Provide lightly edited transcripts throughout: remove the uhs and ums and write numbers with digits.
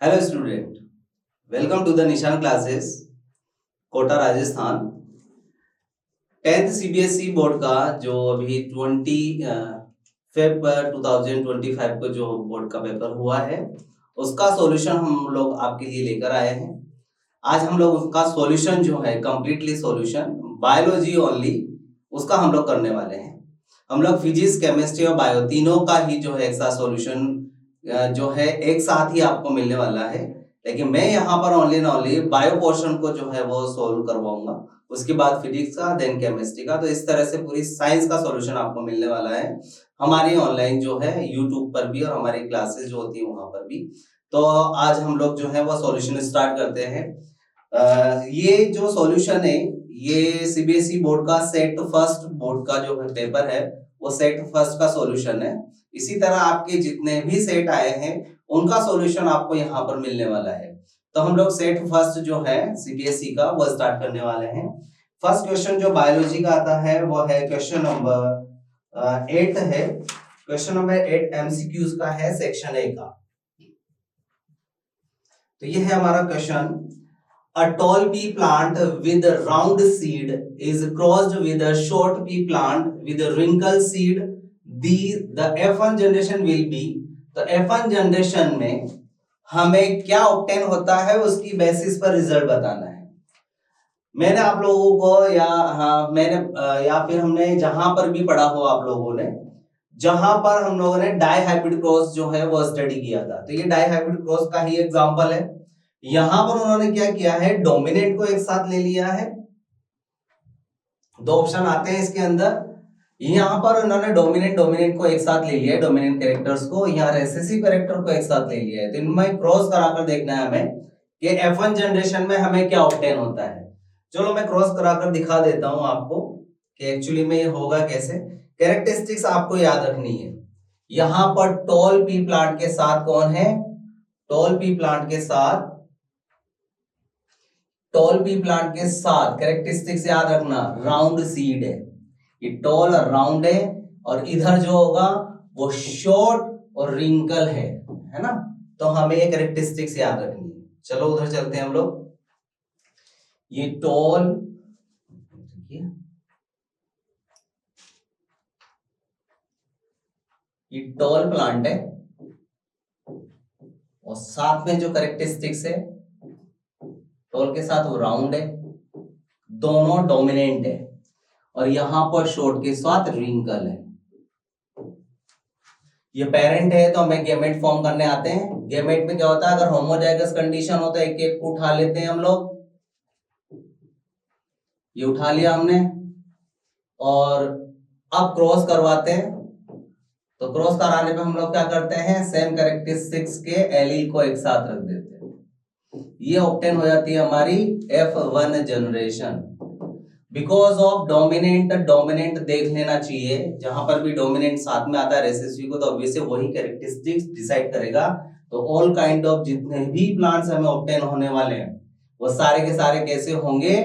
Hello student, welcome to the Nishan classes Kota Rajasthan. 10th CBSE board का जो अभी 20 फेब 2025 को जो बोर्ड का पेपर हुआ है उसका सॉल्यूशन हम लोग आपके लिए लेकर आए हैं। आज हम लोग उसका सॉल्यूशन जो है कंप्लीटली सॉल्यूशन बायोलॉजी ओनली उसका हम लोग करने वाले हैं। हम लोग फिजिक्स, केमिस्ट्री और बायो तीनों का ही जो है एक साथ सॉल्यूशन जो है एक साथ ही आपको मिलने वाला है। लेकिन मैं यहाँ पर ओनली बायो पोर्शन को जो है वो सोल्व करवाऊंगा, उसके बाद फिजिक्स का, देन केमिस्ट्री का। तो इस तरह से पूरी साइंस का सॉल्यूशन आपको मिलने वाला है हमारी ऑनलाइन जो है यूट्यूब पर भी और हमारी क्लासेस जो होती है वहां पर भी। तो आज हम लोग जो है वो सॉल्यूशन स्टार्ट करते हैं। ये जो सॉल्यूशन है ये सीबीएसई बोर्ड का सेट फर्स्ट बोर्ड का जो है पेपर है वो सेट फर्स्ट का सॉल्यूशन है। इसी तरह आपके जितने भी सेट आए हैं उनका सॉल्यूशन आपको यहाँ पर मिलने वाला है। तो हम लोग सेट फर्स्ट जो है सीबीएसई का वो स्टार्ट करने वाले हैं। फर्स्ट क्वेश्चन जो बायोलॉजी का आता है वो है क्वेश्चन नंबर 8 है। क्वेश्चन नंबर 8 एमसीक्यूज का है, सेक्शन ए का। तो ये है हमारा question. A tall pea plant with a round seed is crossed with a short pea plant with a wrinkled seed. The F1 generation will be। तो F1 generation में हमें क्या ऑब्टेन होता है उसकी बेसिस पर रिजल्ट बताना है। मैंने आप लोगों को या फिर हमने जहां पर भी पढ़ा हो आप लोगों ने, जहां पर हम लोगों ने डाई हाइब्रिड क्रॉस जो है वो स्टडी किया था, तो ये डाई हाइब्रिड क्रॉस का ही एग्जांपल है। यहां पर उन्होंने क्या किया है, डोमिनेंट को एक साथ ले लिया है। दो ऑप्शन आते हैं इसके अंदर। यहां पर उन्होंने डोमिनेंट को एक साथ ले लिया है, डोमिनेंट कैरेक्टर्स को, यहाँ रेसेसिव कैरेक्टर को एक साथ ले लिया है। तो इनमें क्रॉस कराकर देखना है हमें कि F1 जनरेशन में हमें क्या ऑब्टेन होता है। चलो मैं क्रॉस कराकर दिखा देता हूं आपको कि एक्चुअली में ये होगा कैसे। कैरेक्टरिस्टिक्स आपको याद रखनी है। यहां पर टॉल पी प्लांट के साथ कौन है, टॉल पी प्लांट के साथ कैरेक्टरिस्टिक्स याद रखना, राउंड सीड है। ये टॉल और राउंड है, और इधर जो होगा वो शॉर्ट और रिंकल है ना। तो हमें ये कैरेक्टरिस्टिक्स याद रखनी है। चलो उधर चलते हैं हम लोग। ये टॉल, ये टॉल प्लांट है और साथ में जो कैरेक्टरिस्टिक्स है टॉल के साथ वो राउंड है, दोनों डोमिनेंट है, और यहां पर शॉर्ट के साथ रिंकल है। ये पेरेंट है तो हमें गेमेट फॉर्म करने आते हैं। गेमेट में क्या होता है, अगर होमोजाइगस कंडीशन होता है, एक एक को उठा लेते हैं हम लोग। ये उठा लिया हमने और अब क्रॉस करवाते हैं। तो क्रॉस कराने पे हम लोग क्या करते हैं, सेम कैरेक्टरिस्टिक्स के एलील को एक साथ रख देते हैं। ये ऑब्टेन हो जाती है हमारी F1 generation. Because of dominant देख लेना चाहिए, जहां पर भी डोमिनेंट साथ में आता है रेसेसिव को, तो ऑब्वियसली वही कैरेक्टरिस्टिक्स डिसाइड करेगा। तो ऑल काइंड ऑफ जितने भी प्लांट्स हमें ऑब्टेन होने वाले हैं वो सारे के सारे कैसे होंगे,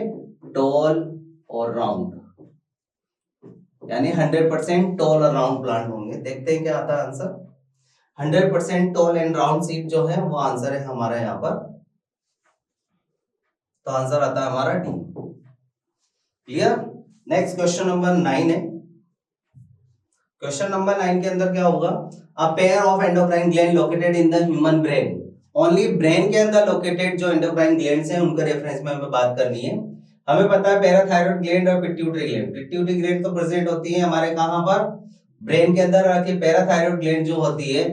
टॉल और राउंड, यानी 100% टॉल और राउंड प्लांट होंगे। देखते हैं क्या आता है answer. 100% tall and round seed जो है वो आंसर है हमारा यहाँ पर। तो आंसर आता है हमारा D. Clear. Next question number 9 है। क्वेश्चन नंबर 9 के अंदर क्या होगा, a pair of endocrine gland located in the human brain. Only brain के अंदर लोकेटेड जो एंडोक्राइन ग्लैंड्स हैं उनके रेफरेंस में हमें बात करनी है। हमें पता है पैराथायरॉइड ग्लैंड और पिट्यूटरी ग्लैंड। पिट्यूटरी ग्लैंड तो प्रेजेंट होती है हमारे कहां पर, ब्रेन के अंदर। पैराथायरॉइड ग्लैंड जो होती है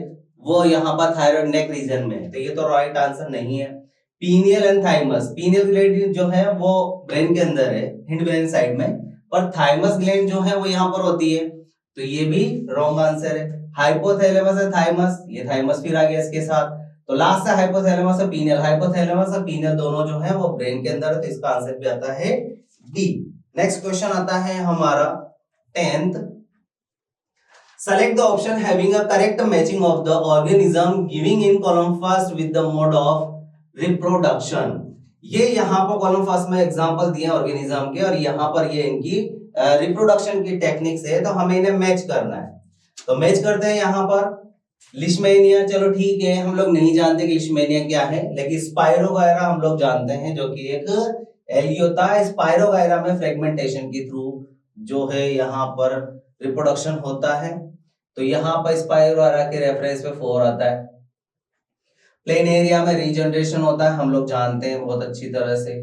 वो यहाँ पर थायराइड नेक रीजन में। तो ये तो राइट आंसर नहीं है। Pineal and thymus, pineal gland जो है वो ब्रेन के अंदर है, हिंड ब्रेन साइड में, और थाइमस ग्लैंड जो है वो यहाँ पर होती है। तो ये भी रॉन्ग आंसर है। हाइपोथैलेमस है थाइमस, ये थाइमस फिर आ गया इसके साथ। तो लास्ट है हाइपोथैलेमस और पीनियल। हाइपोथैलेमस और पीनियल दोनों जो है वो ब्रेन के अंदर है, तो इसका आंसर भी आता है डी। नेक्स्ट क्वेश्चन आता है हमारा 10th। Select the option having a correct matching of the organism giving in column first with the mode of reproduction। ये यहाँ पर कॉलम फर्स्ट में एग्जांपल दिए ऑर्गेनिज्म के, और यहाँ पर ये इनकी रिप्रोडक्शन की टेक्निक्स है। तो हमें इन्हें मैच करना है। तो मैच करते हैं यहाँ पर। लिशमेनिया चलो ठीक है, हम लोग नहीं जानते कि लिशमेनिया क्या है, लेकिन स्पाइरोगायरा हम लोग जानते हैं, जो कि एक एल्गी होता है। स्पाइरोगायरा में फ्रेगमेंटेशन के थ्रू जो है यहाँ पर रिप्रोडक्शन होता है। तो यहाँ पर स्पाइरोगायरा के रेफरेंस पे 4 आता है। प्लेन एरिया में रीजनरेशन होता है, हम लोग जानते हैं बहुत अच्छी तरह से।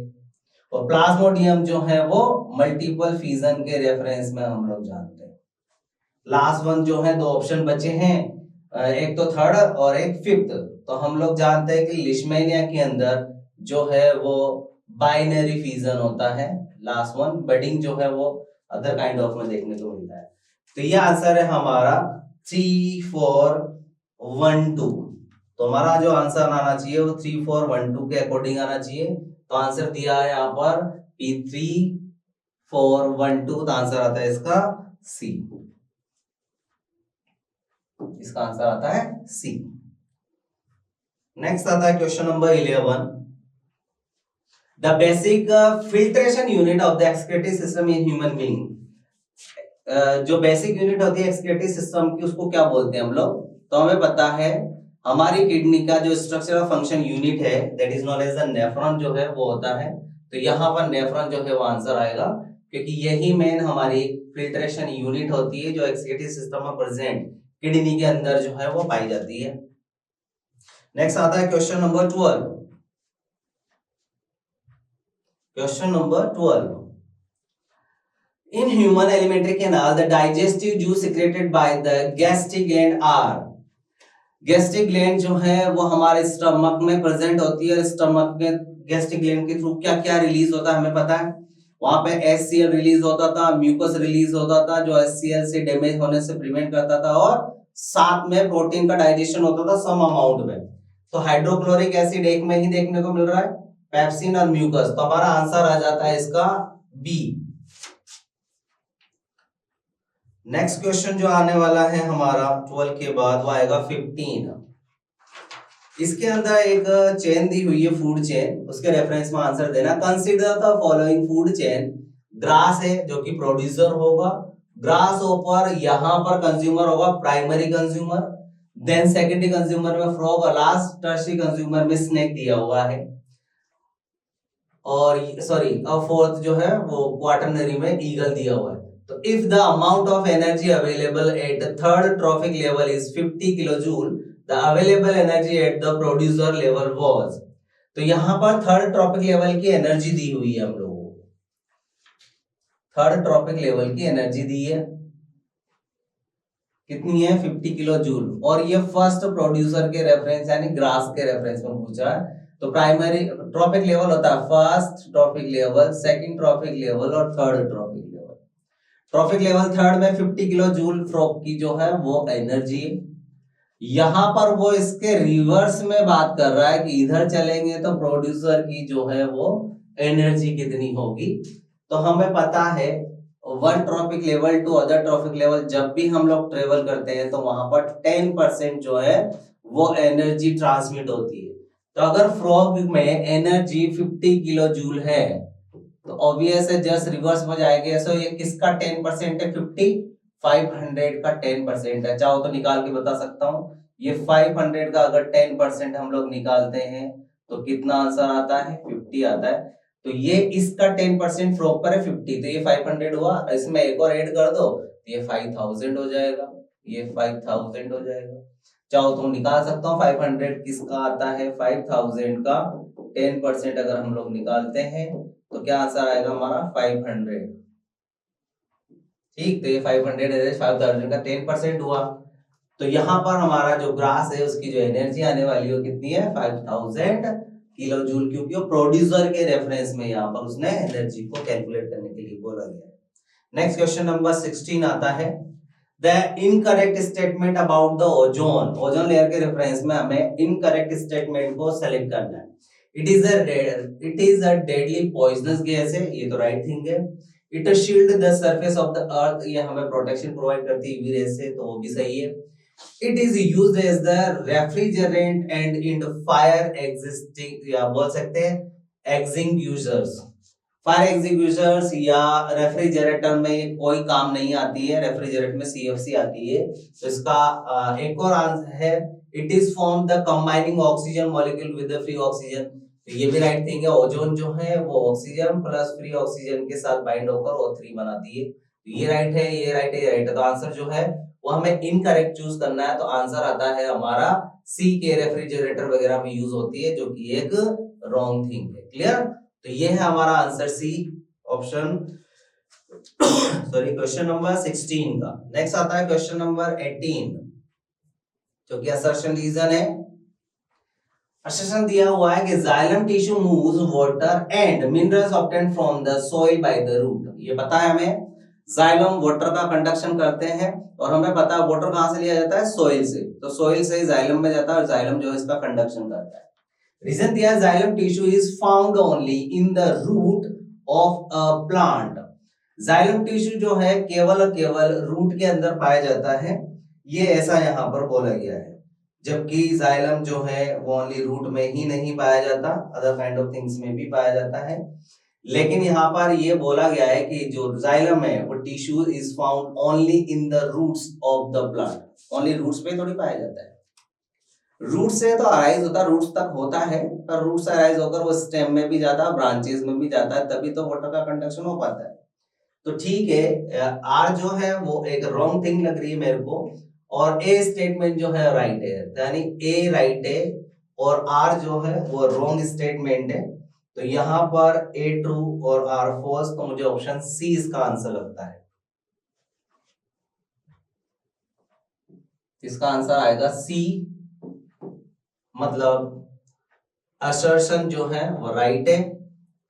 और प्लाज्मोडियम जो है वो मल्टीपल फिजन के रेफरेंस में हम लोग जानते हैं। लास्ट वन जो है, 2 ऑप्शन बचे हैं, एक तो थर्ड और एक फिफ्थ। तो हम लोग जानते हैं कि लिशमेनिया के अंदर जो है वो बाइनरी फिजन होता है। लास्ट वन बडिंग जो है वो अदर काइंड ऑफ में देखने को मिलता है। तो ये आंसर है हमारा 3 4 1 2। तो हमारा जो आंसर आना चाहिए वो 3 4 1 2 के अकॉर्डिंग आना चाहिए। तो आंसर दिया है यहाँ पर P3 4 1 2। तो आंसर आता है इसका सी। इसका आंसर आता है सी। नेक्स्ट आता है question number 11। The basic filtration unit of the excretory system in human being. जो बेसिक यूनिट होती है एक्सक्रीटरी सिस्टम की, उसको क्या बोलते हैं हम लोग? तो हमें पता है हमारी किडनी का जो स्ट्रक्चरल फंक्शन यूनिट है that is known as the nephron जो है वो होता है। तो यहाँ पर नेफ्रॉन जो है वो आंसर आएगा, क्योंकि यही मेन हमारी फिल्ट्रेशन यूनिट होती है जो एक्सक्रीटरी सिस्टम में प्रेजेंट किडनी के अंदर जो है वो पाई जाती है। नेक्स्ट आता है question number 12। Question number 12। In human alimentary canal, the digestive juice secreted by the gastric gland are। Gastric gland जो है वो हमारे स्टमक में प्रेजेंट होती है। स्टमक में गैस्ट्रिक ग्लैंड के थ्रू क्या क्या रिलीज होता है हमें पता है। वहां पे HCl रिलीज होता था, म्यूकस रिलीज होता था जो HCl से डैमेज होने से प्रिवेंट करता था, और साथ में प्रोटीन का डाइजेशन होता था सम अमाउंट में। तो हाइड्रोक्लोरिक एसिड एक में ही देखने को मिल रहा है, पेप्सिन और म्यूकस। तो हमारा आंसर आ जाता है इसका बी। नेक्स्ट क्वेश्चन जो आने वाला है हमारा 12 के बाद वो आएगा 15। इसके अंदर एक चेन दी हुई है, फूड चेन, उसके रेफरेंस में आंसर देना। Consider the following food chain. Grass है जो कि प्रोड्यूसर होगा, ग्रास ऊपर यहाँ पर कंज्यूमर होगा, primary consumer, then secondary consumer में फ्रॉग, और लास्ट टर्शियरी कंज्यूमर में स्नेक दिया हुआ है, और सॉरी फोर्थ जो है वो क्वाटरनरी में ईगल दिया हुआ है। तो if the amount of energy available at third trophic level is 50 kilojoule, the available energy at the producer level was. तो यहां पर थर्ड ट्रॉपिक लेवल की एनर्जी दी हुई है हम लोगों को, थर्ड ट्रॉपिक लेवल की एनर्जी दी है, कितनी है 50 किलो जूल। और ये फर्स्ट प्रोड्यूसर के रेफरेंस यानी ग्रास के रेफरेंस में पूछा है। तो प्राइमरी ट्रॉपिक लेवल होता है first trophic level, second trophic level और third trophic level. Trophic level third में 50 किलो जूल फ्रॉक की जो है वो एनर्जी। यहां पर वो इसके रिवर्स में बात कर रहा है कि इधर चलेंगे तो प्रोड्यूसर की जो है वो एनर्जी कितनी होगी। तो हमें पता है one trophic level to other trophic level जब भी हम लोग ट्रेवल करते हैं तो वहां पर 10% जो है वो एनर्जी ट्रांसमिट होती है। तो अगर फ्रॉग में एनर्जी 50 किलो जूल है तो ऑब्वियस है जस्ट रिवर्स हो जाएगा। सो ये किसका 10% है? 50 500 का 10% है। चाहो तो निकाल के बता सकता हूं। ये 500 का अगर 10% हम लोग निकालते हैं तो कितना आंसर आता है? 50 आता है। तो ये इसका 10% फ्रॉग पर है 50, तो ये 500 हुआ, इसमें एक और ऐड कर दो तो ये 5000 हो जाएगा, ये 5000 हो जाएगा। चाहो तो निकाल सकता हूँ 500 किसका आता है, 5000 का 10% अगर हम लोग निकालते हैं तो क्या आंसर आएगा हमारा 500। ठीक, तो ये 500 5000 का 10% हुआ। तो यहाँ पर हमारा जो ग्रास है उसकी जो एनर्जी आने वाली है कितनी है 5000 किलो जूल, क्योंकि वो प्रोड्यूसर के रेफरेंस में यहाँ पर उसने एनर्जी को कैलकुलेट करने के लिए बोला गया है। नेक्स्ट क्वेश्चन नंबर 16 आता है the incorrect statement about the ozone. Ozone layer के रेफरेंस में हमें इनकरेक्ट स्टेटमेंट को सेलेक्ट करना है। It is a deadly poisonous gas है, ये तो राइट थिंग है। It shield the surface of the earth, ये हमें प्रोटेक्शन प्रोवाइड करती है यूवी रे से, तो वो भी सही है। It is used as the refrigerant and in the fire existing या बोल सकते हैं extinguishers, फायर एग्जीक्यूटर्स या रेफ्रिजरेटर में कोई काम नहीं आती है, रेफ्रिजरेटर में सीएफसी आती है। तो इसका एक और आंसर है, it is form the combining oxygen molecule with the free oxygen. तो ये भी राइट थिंग है, ओजोन जो है वो ऑक्सीजन प्लस फ्री ऑक्सीजन के साथ बाइंड होकर O3 बनाती है। तो ये राइट है, ये राइट है, ये राइट है। तो आंसर जो है वो हमें इनकरेक्ट चूज करना है। तो आंसर आता है हमारा सी के, रेफ्रिजरेटर वगैरह में यूज होती है, जो कि एक रॉन्ग थिंग है। क्लियर? तो ये है हमारा answer C option sorry question number 16 का। नेक्स्ट आता है क्वेश्चन नंबर 18, जो कि असर्शन रीजन है। असर्शन दिया हुआ है कि xylem tissue moves water and minerals obtained from the soil by the root. ये पता है हमें, जाइलम वाटर का कंडक्शन करते हैं, और हमें पता है वाटर कहां से लिया जाता है, सॉइल से। तो सॉइल से जाइलम में जाता है, और जाइलम जो है इसका कंडक्शन करता है। रीजन दिया है, xylem tissue is found only in the root of a plant. Xylem tissue जो है केवल और केवल रूट के अंदर पाया जाता है, ये ऐसा यहाँ पर बोला गया है। जबकि जाइलम जो है वो ओनली रूट में ही नहीं पाया जाता, अदर काइंड ऑफ थिंग्स में भी पाया जाता है। लेकिन यहाँ पर ये बोला गया है कि जो जाइलम है वो tissue is found only in the roots of the plant. Only roots पे थोड़ी पाया जाता है। रूट से तो अराइज होता है, रूट्स तक होता है, पर रूट से अराइज होकर वो स्टेम में भी जाता है, ब्रांचेस में भी जाता है, तभी तो वाटर का कंडक्शन हो पाता है। तो ठीक है, आर जो है वो एक रॉन्ग थिंग लग रही है मेरे को, और ए स्टेटमेंट जो है राइट है, यानी ए राइट है और आर जो है वो रॉन्ग स्टेटमेंट है। तो यहाँ पर ए ट्रू और आर फॉल्स, तो मुझे ऑप्शन सी इसका आंसर लगता है। इसका आंसर आएगा सी, मतलब असर्शन जो है वो राइट है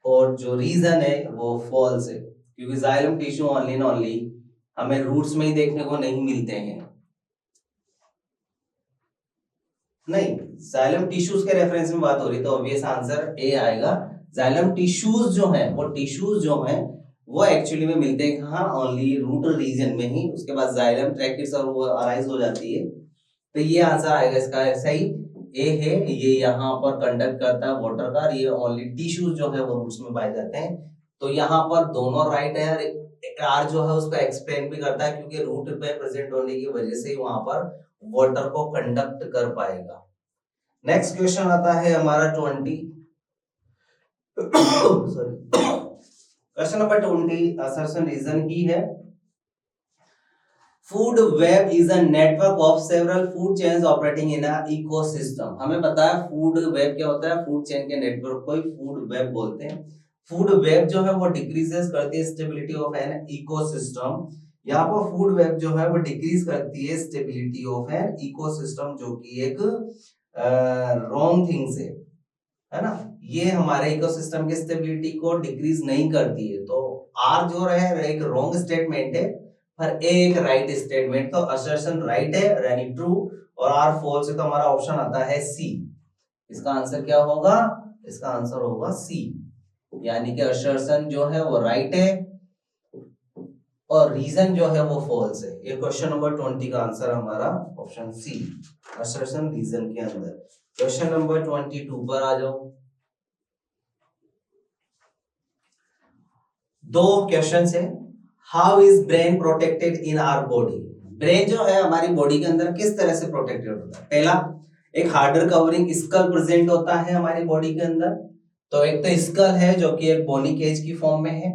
और जो रीजन है वो फॉल्स है, क्योंकि xylem tissue only and only हमें रूट्स में ही देखने को नहीं मिलते हैं। नहीं, जाइलम टिश्यूज के रेफरेंस में बात हो रही, तो ऑब्वियस आंसर ए आएगा। जाइलम टिश्यूज जो है वो टिश्यूज जो है वो एक्चुअली में मिलते हैं कहाँ, ओनली रूट रीजन में ही। उसके बाद जाइलम ट्रैकिट्स और वो अराइज हो जाती है। तो ये आंसर आएगा इसका सही, ए है। ये यहाँ पर कंडक्ट करता है वाटर का, ये ओनली टिश्यूज जो है वो रूट्स में पाए जाते हैं। तो यहाँ पर दोनों राइट है। आर जो है उसको एक्सप्लेन भी करता है, क्योंकि रूट पे प्रेजेंट होने की वजह से वहां पर वाटर को कंडक्ट कर पाएगा। नेक्स्ट क्वेश्चन आता है हमारा 20 sorry question number 20 assertion reason की है। Food web is a network of several food chains operating in a ecosystem. हमें पता है फूड वेब क्या होता है, फूड चेन के नेटवर्क को ही फूड वेब बोलते हैं। फूड वेब जो है वो डिक्रीजेस करती है स्टेबिलिटी ऑफ एन इकोसिस्टम। यहाँ पर फूड वेब जो है वो डिक्रीज करती है स्टेबिलिटी ऑफ एन इकोसिस्टम, जो कि एक रॉन्ग थिंग्स है ना। ये हमारे इकोसिस्टम की स्टेबिलिटी को डिक्रीज नहीं करती है। तो आर जो है एक रॉन्ग स्टेटमेंट है, पर ए एक राइट स्टेटमेंट। तो असर्शन राइट है यानी ट्रू, और आर फॉल्स है, तो हमारा ऑप्शन आता है सी। इसका आंसर क्या होगा, इसका आंसर होगा सी, यानी कि असर्शन जो है वो राइट है और रीजन जो है वो फॉल्स है। ये क्वेश्चन नंबर 20 का आंसर हमारा ऑप्शन सी, असर्शन रीजन के अंदर। क्वेश्चन नंबर 22 पर आ जाओ। दो क्वेश्चन है। How is brain protected in our body. Brain जो है हमारी बॉडी के अंदर किस तरह से प्रोटेक्टेड होता है। पहला, एक हार्डर कवरिंग स्कल प्रेजेंट होता है हमारी बॉडी के अंदर। तो एक तो स्कल है जो कि एक बोनी केज की फॉर्म में है।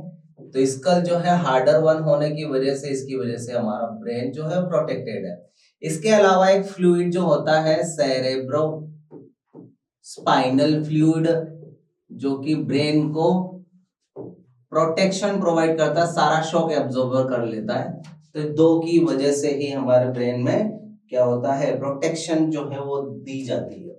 तो स्कल जो है हार्डर वन होने की वजह से, इसकी वजह से हमारा ब्रेन जो है प्रोटेक्टेड है। इसके अलावा एक फ्लूइड जो होता है सेरेब्रो स्पाइनल फ्लूइड, जो कि ब्रेन को प्रोटेक्शन प्रोवाइड करता है, सारा शॉक एब्जॉर्बर कर लेता है। तो दो की वजह से ही हमारे ब्रेन में क्या होता है, प्रोटेक्शन जो है वो दी जाती है।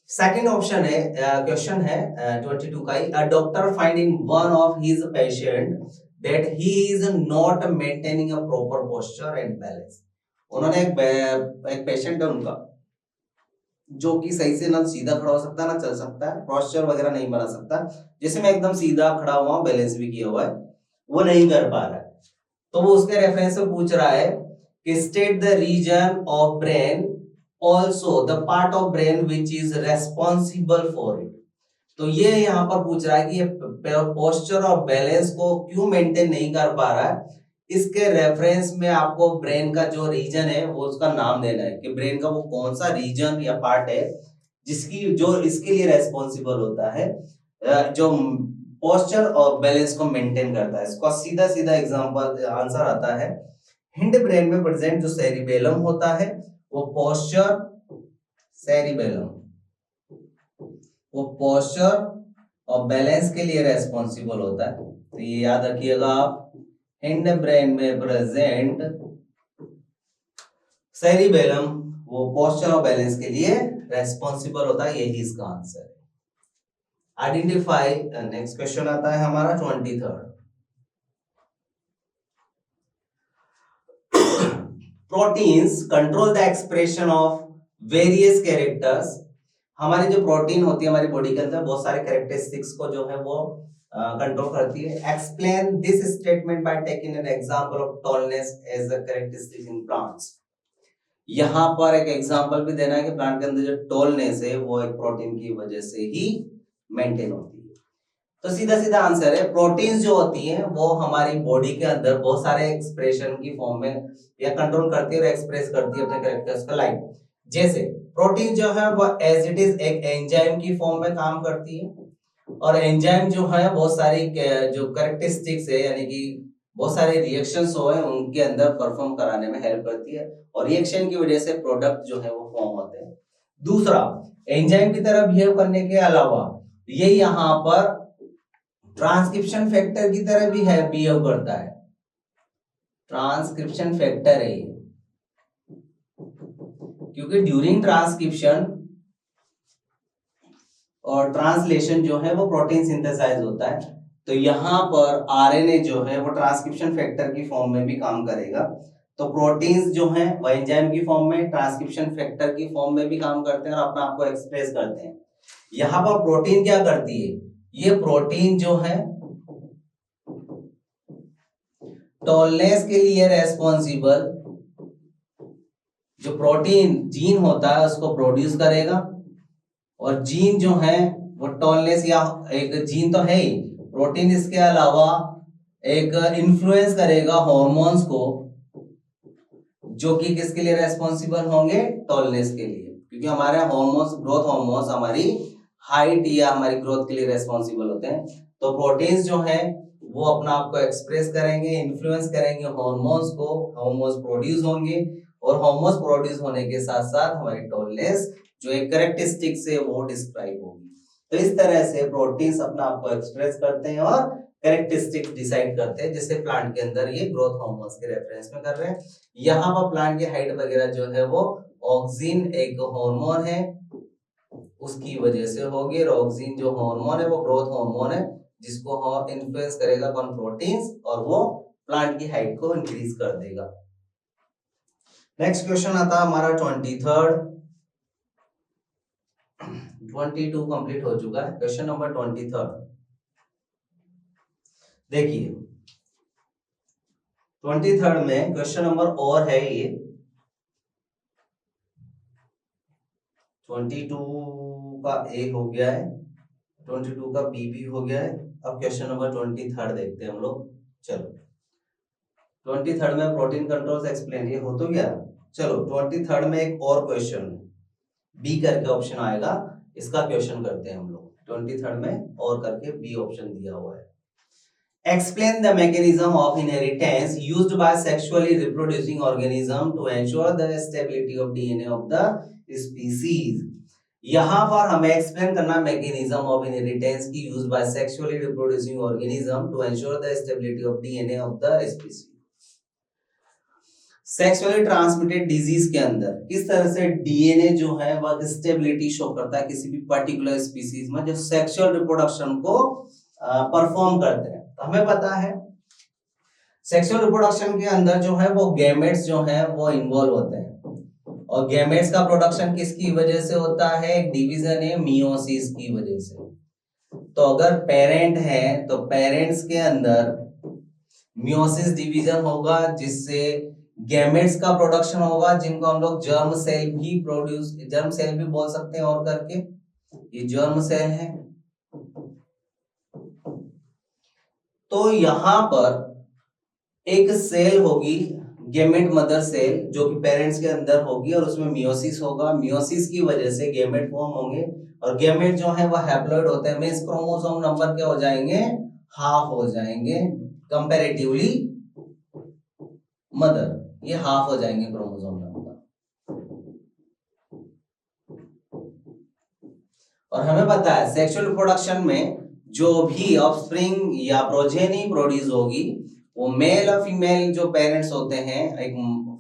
सेकंड ऑप्शन है, क्वेश्चन है 22 का ही। A doctor find in one of his patient that he is not maintaining a proper posture and balance. उन्होंने एक पेशेंट है उनका जो कि सही से ना सीधा खड़ा हो सकता है ना चल सकता है, पोस्चर वगैरह नहीं बना सकता, जिसमें एकदम सीधा खड़ा हुआ बैलेंस भी किया हुआ है, वो नहीं कर पा रहा है। तो वो उसके रेफरेंस से पूछ रहा है कि state the reason of brain, also the part of brain which is responsible for it. तो ये यहाँ पर पूछ रहा है कि ये पोस्चर और बैलेंस को क्यों मेंटेन नहीं कर पा रहा है। इसके रेफरेंस में आपको ब्रेन का जो रीजन है वो उसका नाम देना है कि ब्रेन का वो कौन सा रीजन या पार्ट है जिसकी जो इसके लिए रेस्पॉन्सिबल होता है, जो पोस्चर और बैलेंस को मेंटेन करता है। इसका सीधा सीधा एग्जांपल आंसर आता है, हिंड ब्रेन में प्रेजेंट जो सेरिबेलम होता है वो पोस्चर सेरिबेलम वो पोस्चर और बैलेंस के लिए रेस्पॉन्सिबल होता है। तो ये याद रखिएगा आप, हिंड ब्रेन में प्रेजेंट सेरिबेलम वो पोस्चर और बैलेंस के लिए रेस्पॉन्सिबल होता है, यही इसका आंसर है। आइडेंटिफाई, नेक्स्ट क्वेश्चन आता है हमारा 23rd। Proteins control the expression of various characters. हमारी जो प्रोटीन होती है हमारी बॉडी के अंदर बहुत सारे कैरेक्टरिस्टिक्स को जो है वो कंट्रोल करती है। Explain this statement by taking an example of tallness as a characteristic in plants. यहाँ पर एक एग्जांपल भी देना है कि प्लांट के अंदर जो टॉलनेस है वो एक प्रोटीन की वजह से ही मेंटेन होती है। तो सीधा सीधा आंसर है, प्रोटीन्स जो होती हैं वो हमारी बॉडी के अंदर बहुत सारे एक्सप्रेशन की फॉर्म में या कंट्रोल करती है और एक्सप्रेस करती है अपने कैरेक्टर्स का। लाइक जैसे प्रोटीन जो है वो एज इट इज एक एंजाइम की फॉर्म में काम करती है, और एंजाइम जो है बहुत सारी जो कैरेक्टरिस्टिक्स है यानी कि बहुत सारे रिएक्शंस हो है उनके अंदर परफॉर्म कराने में हेल्प करती है, और रिएक्शन की वजह से प्रोडक्ट जो है वो फॉर्म होते हैं। दूसरा, एंजाइम की तरह बिहेव करने के अलावा ये यहाँ पर ट्रांसक्रिप्शन फैक्टर की तरह भी है, बिहेव करता है। ट्रांसक्रिप्शन फैक्टर है ये, क्योंकि ड्यूरिंग ट्रांसक्रिप्शन और ट्रांसलेशन जो है वो प्रोटीन सिंथेसाइज होता है। तो यहाँ पर आरएनए जो है वो ट्रांसक्रिप्शन फैक्टर की फॉर्म में भी काम करेगा। तो प्रोटीन्स जो हैं वो एंजाइम की फॉर्म में, ट्रांसक्रिप्शन फैक्टर की फॉर्म में भी काम करते हैं और अपने आप को एक्सप्रेस करते हैं। यहाँ पर प्रोटीन क्या करती है, ये प्रोटीन जो है टॉलनेस के लिए रेस्पॉन्सिबल जो प्रोटीन जीन होता है उसको प्रोड्यूस करेगा, और जीन जो है वो टॉलनेस या एक जीन तो है ही, प्रोटीन इसके अलावा एक इन्फ्लुएंस करेगा हॉर्मोन्स को, जो कि किसके लिए रेस्पॉन्सिबल होंगे, टॉलनेस के लिए, क्योंकि हमारे हॉर्मोन्स, ग्रोथ हॉर्मोन्स हमारी हाइट या हमारी ग्रोथ के लिए रेस्पॉन्सिबल होते हैं। तो प्रोटीन्स जो है वो अपना आप को एक्सप्रेस करेंगे, इन्फ्लुएंस करेंगे हॉर्मोन्स को, हॉर्मोन्स प्रोड्यूस होंगे, और हॉर्मोन्स प्रोड्यूस होने के साथ साथ हमारी टॉलनेस जो एक कैरेक्टरिस्टिक से वो डिस्क्राइब होगी। तो इस तरह से प्रोटीन्स अपना आप को एक्सप्रेस करते हैं और कैरेक्टरिस्टिक डिसाइड करते हैं, जैसे प्लांट के अंदर ये ग्रोथ हार्मोन्स के रेफरेंस में कर रहे हैं। यहाँ पर प्लांट की हाइट वगैरह जो है वो ऑक्सिन एक हार्मोन है उसकी वजह से होगी, और ऑक्सिन जो हार्मोन है वो ग्रोथ हार्मोन है जिसको इन्फ्लुएंस करेगा कौन, प्रोटीन्स, और वो प्लांट की हाइट को इंक्रीज कर देगा। नेक्स्ट क्वेश्चन आता है हमारा 23rd। 22 कंप्लीट हो चुका है, क्वेश्चन नंबर 23rd देखिए। 23rd में क्वेश्चन नंबर और है ये 22 का ए हो गया है, 22 का बी भी हो गया है। अब क्वेश्चन नंबर 23rd देखते हैं हम लोग। चलो 23rd में प्रोटीन कंट्रोल्स एक्सप्लेन, ये हो तो गया। चलो 23rd में एक और क्वेश्चन बी करके ऑप्शन आएगा, इसका क्वेश्चन करते हैं हम लोग। 23rd में और करके बी ऑप्शन दिया हुआ है। Explain the mechanism of inheritance used by sexually reproducing organism to ensure the stability of DNA of the species। यहाँ पर हमें एक्सप्लेन करना मैकेनिज्म ऑफ इनहेरिटेंस की used by sexually reproducing organism to ensure the stability of DNA of the species. Sexually transmitted disease के अंदर किस तरह से डीएनए जो है वह स्टेबिलिटी शो करता है किसी भी पर्टिकुलर स्पीसीज में जो सेक्सुअल रिप्रोडक्शन को परफॉर्म करते हैं। तो हमें पता है सेक्सुअल रिप्रोडक्शन के अंदर जो है वो गैमेट्स जो है वो इन्वॉल्व होते हैं, और गैमेट्स का प्रोडक्शन किसकी वजह से होता है, डिवीजन है मियोसिस की वजह से। तो अगर पेरेंट है तो पेरेंट्स के अंदर मियोसिस डिवीजन होगा जिससे गैमेट्स का प्रोडक्शन होगा, जिनको हम लोग जर्म सेल भी बोल सकते हैं और करके, ये जर्म सेल है। तो यहां पर एक सेल होगी, गेमेट मदर सेल, जो कि पेरेंट्स के अंदर होगी और उसमें मियोसिस होगा। मियोसिस की वजह से गेमेट फॉर्म होंगे और गेमेट जो है वह हैप्लॉइड होते हैं, मींस क्रोमोसोम नंबर क्या हो जाएंगे, हाफ हो जाएंगे कंपैरेटिवली मदर, ये हाफ हो जाएंगे क्रोमोसोम नंबर। और हमें पता है सेक्सुअल रिप्रोडक्शन में जो भी ऑफस्प्रिंग या प्रोजेनी प्रोड्यूस होगी वो मेल और फीमेल जो पेरेंट्स होते हैं, एक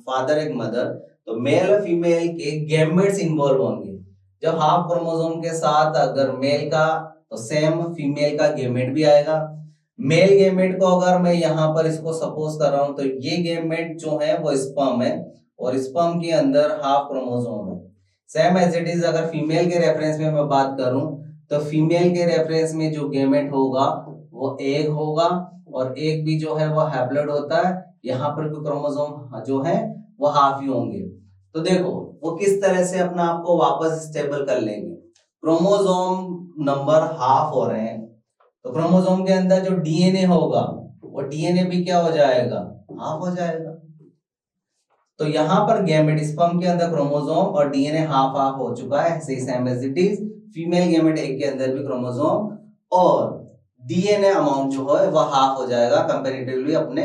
फादर एक मदर, तो मेल और फीमेल के गैमेट्स इन्वॉल्व होंगे। जब हाफ क्रोमोसोम के साथ अगर मेल का, तो सेम फीमेल का गैमेट भी आएगा। मेल गैमेट को अगर मैं यहाँ पर इसको सपोज कर रहा हूं तो ये गैमेट जो है वो स्पर्म है और स्पर्म के अंदर हाफ क्रोमोसोम है। सेम एज इट इज अगर फीमेल के रेफरेंस में मैं बात करूं तो फीमेल के रेफरेंस में जो गैमेट होगा वो एग होगा और एग भी जो है वो हैप्लॉइड होता है। यहाँ पर भी क्रोमोसोम जो है वो हाफ ही होंगे। तो देखो वो किस तरह से अपना आपको वापस स्टेबल कर लेंगे। क्रोमोसोम नंबर हाफ हो रहे हैं तो क्रोमोसोम के अंदर जो डीएनए होगा वो डीएनए भी क्या हो जाएगा, हाफ हो जाएगा। तो यहां पर गैमेट स्पर्म के अंदर क्रोमोसोम और डीएनए हाफ हाफ हो चुका है, same as it is female gamete एक के अंदर भी क्रोमोसोम और डीएनए अमाउंट जो है वह हाफ हो जाएगा कंपैरेटिवली अपने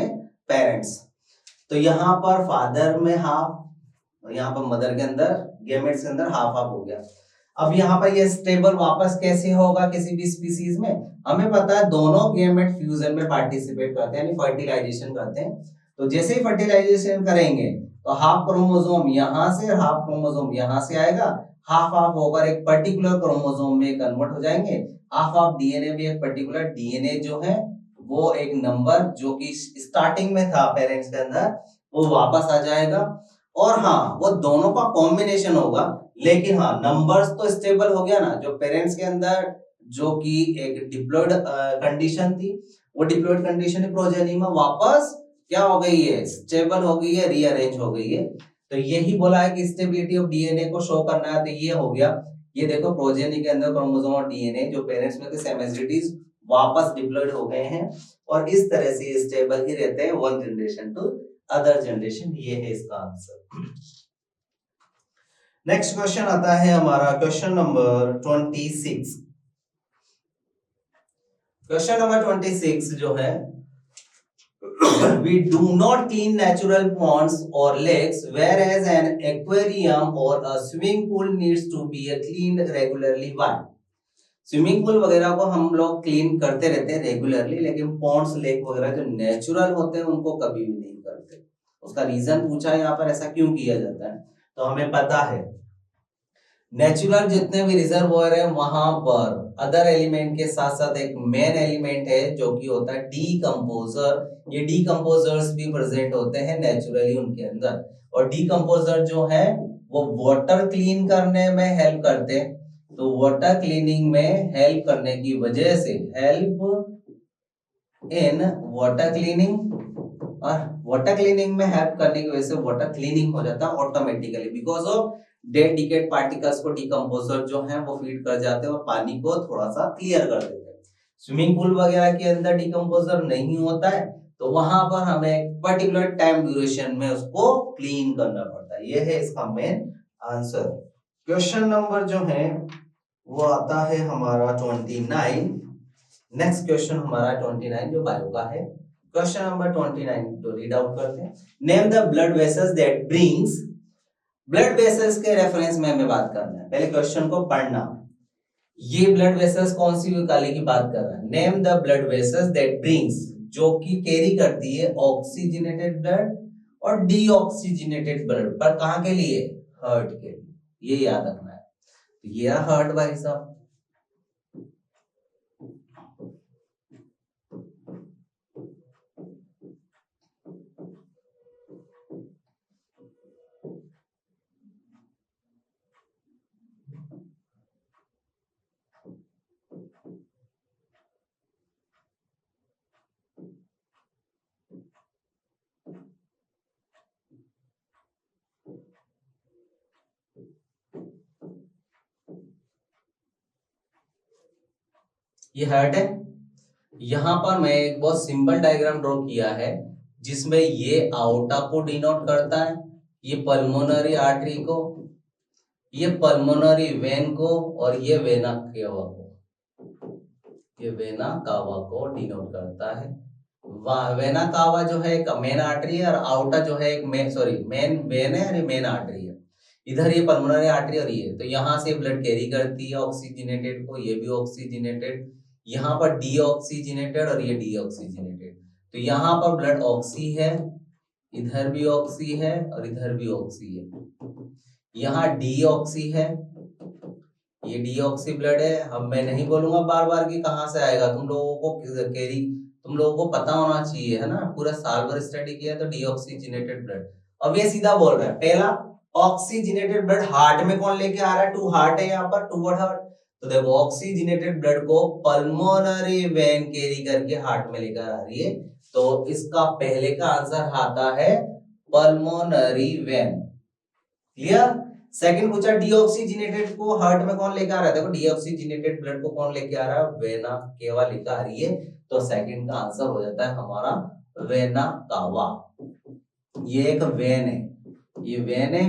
पेरेंट्स। तो यहाँ पर फादर में हाफ और यहाँ पर मदर के अंदर गैमेट्स के अंदर हाफ हाफ हो गया। अब यहाँ पर ये स्टेबल वापस कैसे होगा किसी भी स्पीसीज में, हमें पता है दोनों गैमेट फ्यूजन में पार्टिसिपेट करते हैं यानी फर्टिलाइजेशन करते हैं। तो जैसे ही फर्टिलाइजेशन करेंगे तो हाफ क्रोमोसोम यहां से हाफ क्रोमोसोम यहां से आएगा, हाफ हाफ होकर एक पर्टिकुलर क्रोमोसोम में कन्वर्ट हो जाएंगे। हाफ हाफ डीएनए भी एक पर्टिकुलर डीएनए जो है वो एक नंबर जो कि स्टार्टिंग में था पेरेंट्स के अंदर वो वापस आ जाएगा। और हाँ वो दोनों का कॉम्बिनेशन होगा, लेकिन हाँ नंबर्स तो स्टेबल हो गया ना। जो पेरेंट्स के अंदर जो कि एक डिप्लॉयड कंडीशन थी वो डिप्लॉयड कंडीशन प्रोजेनी में वापस क्या हो गई है, स्टेबल हो गई है, रीअरेंज हो गई है। तो यही बोला है कि स्टेबिलिटी ऑफ डीएनए को शो करना है। तो ये हो गया, ये देखो प्रोजेनी के अंदर क्रोमोसोम और डीएनए जो पेरेंट्स में थे सेम एज इट इज वापस डिप्लॉयड हो गए हैं और इस तरह से स्टेबल ही रहते हैं one generation to other generation. ये है इसका आंसर। नेक्स्ट क्वेश्चन आता है हमारा क्वेश्चन नंबर 26। क्वेश्चन नंबर 26 जो है we do not clean natural ponds or lakes, whereas an aquarium or a swimming pool needs to be cleaned regularly. Why? Swimming pool वगैरह को हम लोग क्लीन करते रहते हैं रेगुलरली, लेकिन पॉन्ड्स लेक वगैरह जो नेचुरल होते हैं उनको कभी भी नहीं करते। उसका रीजन पूछा है यहाँ पर ऐसा क्यों किया जाता है, तो हमें पता है नेचुरल जितने भी रिजर्वोयर है वहां पर अदर एलिमेंट के साथ साथ एक मेन एलिमेंट है जो कि होता है डीकंपोजर। ये डीकंपोजर्स भी प्रेजेंट होते हैं नेचुरली उनके अंदर और डीकंपोजर जो है वो वाटर क्लीन करने में हेल्प करते हैं। तो वाटर क्लीनिंग में हेल्प करने की वजह से हेल्प इन वाटर क्लीनिंग, और वाटर क्लीनिंग में हेल्प करने की वजह से वाटर क्लीनिंग हो जाता है automatically because of dead decade particles को डीकंपोजर जो है वो फीड कर जाते हैं और पानी को थोड़ा सा क्लियर कर देते हैं। स्विमिंग पूल वगैरह के अंदर डीकंपोजर नहीं होता है तो वहां पर हमें पर्टिकुलर टाइम ड्यूरेशन में उसको क्लीन करना पड़ता है। ये है इसका मेन आंसर। क्वेश्चन नंबर जो है वो आता है हमारा 29। नेक्स्ट क्वेश्चन हमारा 29 जो बायो का है। क्वेश्चन नंबर 29 तो रीड आउट करते हैं। Name the blood vessels that brings, blood vessels के रेफरेंस में हमें बात करना है, पहले क्वेश्चन को पढ़ना। ये ब्लड वेसल्स कौन सी वाली की बात कर रहा है, name the blood vessels that brings, जो कि कैरी करती है ऑक्सीजनेटेड ब्लड और डीऑक्सीजनेटेड ब्लड, पर कहां के लिए, हार्ट के लिए, ये याद रखना है। तो ये हार्ट भाई साहब, ये हार्ट है। यहाँ पर मैं एक बहुत सिंपल डायग्राम ड्रॉ किया है जिसमें ये आउटा को डिनोट करता है, ये पल्मोनरी आर्टरी को, ये पल्मोनरी वेन को, और ये वेना केवा को, ये वेना कावा को डिनोट करता है। वेना कावा जो है एक मेन आर्टरी है और आउटा जो है एक मेन वेन है और ये मेन आर्टरी है। इधर ये पल्मोनरी आर्टरी और ये, तो यहाँ से ब्लड कैरी करती है ऑक्सीजनेटेड को, ये भी ऑक्सीजनेटेड, यहाँ पर डीऑक्सीजनेटेड और ये डीऑक्सीजनेटेड। तो यहाँ पर ब्लड ऑक्सी है, इधर भी ऑक्सी है और इधर भी ऑक्सी है। यहाँ डीऑक्सी है, ये डीऑक्सी ब्लड है। अब मैं नहीं बोलूंगा बार बार कि कहाँ से आएगा, तुम लोगों को पता होना चाहिए, है ना, पूरा साल भर स्टडी किया तो डीऑक्सीजनेटेड ब्लड। अब ये सीधा बोल रहा है, पहला ऑक्सीजनेटेड ब्लड हार्ट में कौन लेके आ रहा है, टू हार्ट है यहाँ पर, टू हार्ट। तो देखो ऑक्सीजनेटेड ब्लड को पल्मोनरी वेन कैरी करके हार्ट में लेकर आ रही है, तो इसका पहले का आंसर आता है पल्मोनरी वेन। क्लियर। सेकंड पूछा डीऑक्सीजनेटेड को हार्ट में कौन लेकर आ रहा है, देखो डीऑक्सीजनेटेड ब्लड को कौन लेके आ रहा है, वेना केवा लेकर आ रही है, तो सेकंड का आंसर हो जाता है हमारा वेना कावा। ये एक वेन है, ये वेन है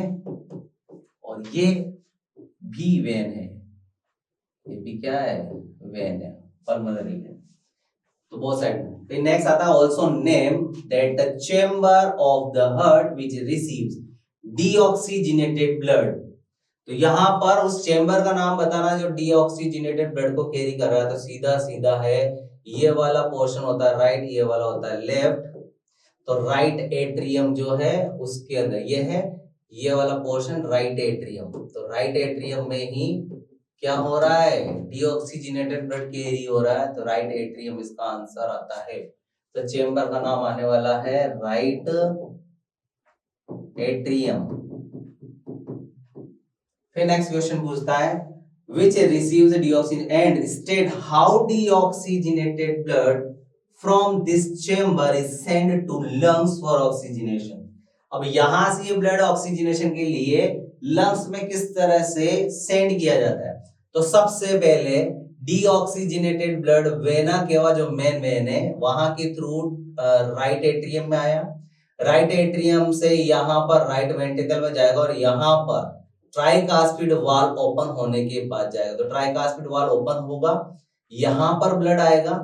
और ये भी वेन है, ये भी क्या है, वेन है, पल्मोनरी वेन। तो बोथ साइड में। फिर नेक्स्ट आता है also name that the chamber of the heart which receives deoxygenated blood. तो यहाँ पर उस चेंबर का नाम बताना जो डीऑक्सीजनेटेड ब्लड को कैरी कर रहा है, तो सीधा सीधा है, ये वाला पोर्शन होता है राइट, ये वाला होता है लेफ्ट। तो राइट एट्रियम जो है उसके अंदर ये है, ये वाला पोर्शन राइट एट्रियम। तो राइट एट्रियम में ही क्या हो रहा है, डीऑक्सीजनेटेड ब्लड कैरी हो रहा है, तो राइट एट्रियम इसका आंसर आता है। तो चेंबर का नाम आने वाला है राइट एट्रियम। फिर नेक्स्ट क्वेश्चन पूछता है which receives deoxygen and state how deoxygenated blood from this chamber is sent to lungs for oxygenation। अब यहां से ये ब्लड ऑक्सीजनेशन के लिए लंग्स में किस तरह से सेंड किया जाता है, तो सबसे पहले डीऑक्सीजनेटेड ब्लड वेना केवा जो मेन वेन है वहां के थ्रू राइट एट्रियम में आया, राइट एट्रियम से यहाँ पर राइट वेंट्रिकल में जाएगा और यहाँ पर ट्राइकास्पिड वाल ओपन होने के बाद जाएगा। तो ट्राइकास्पिड वाल ओपन होगा, यहाँ पर ब्लड आएगा,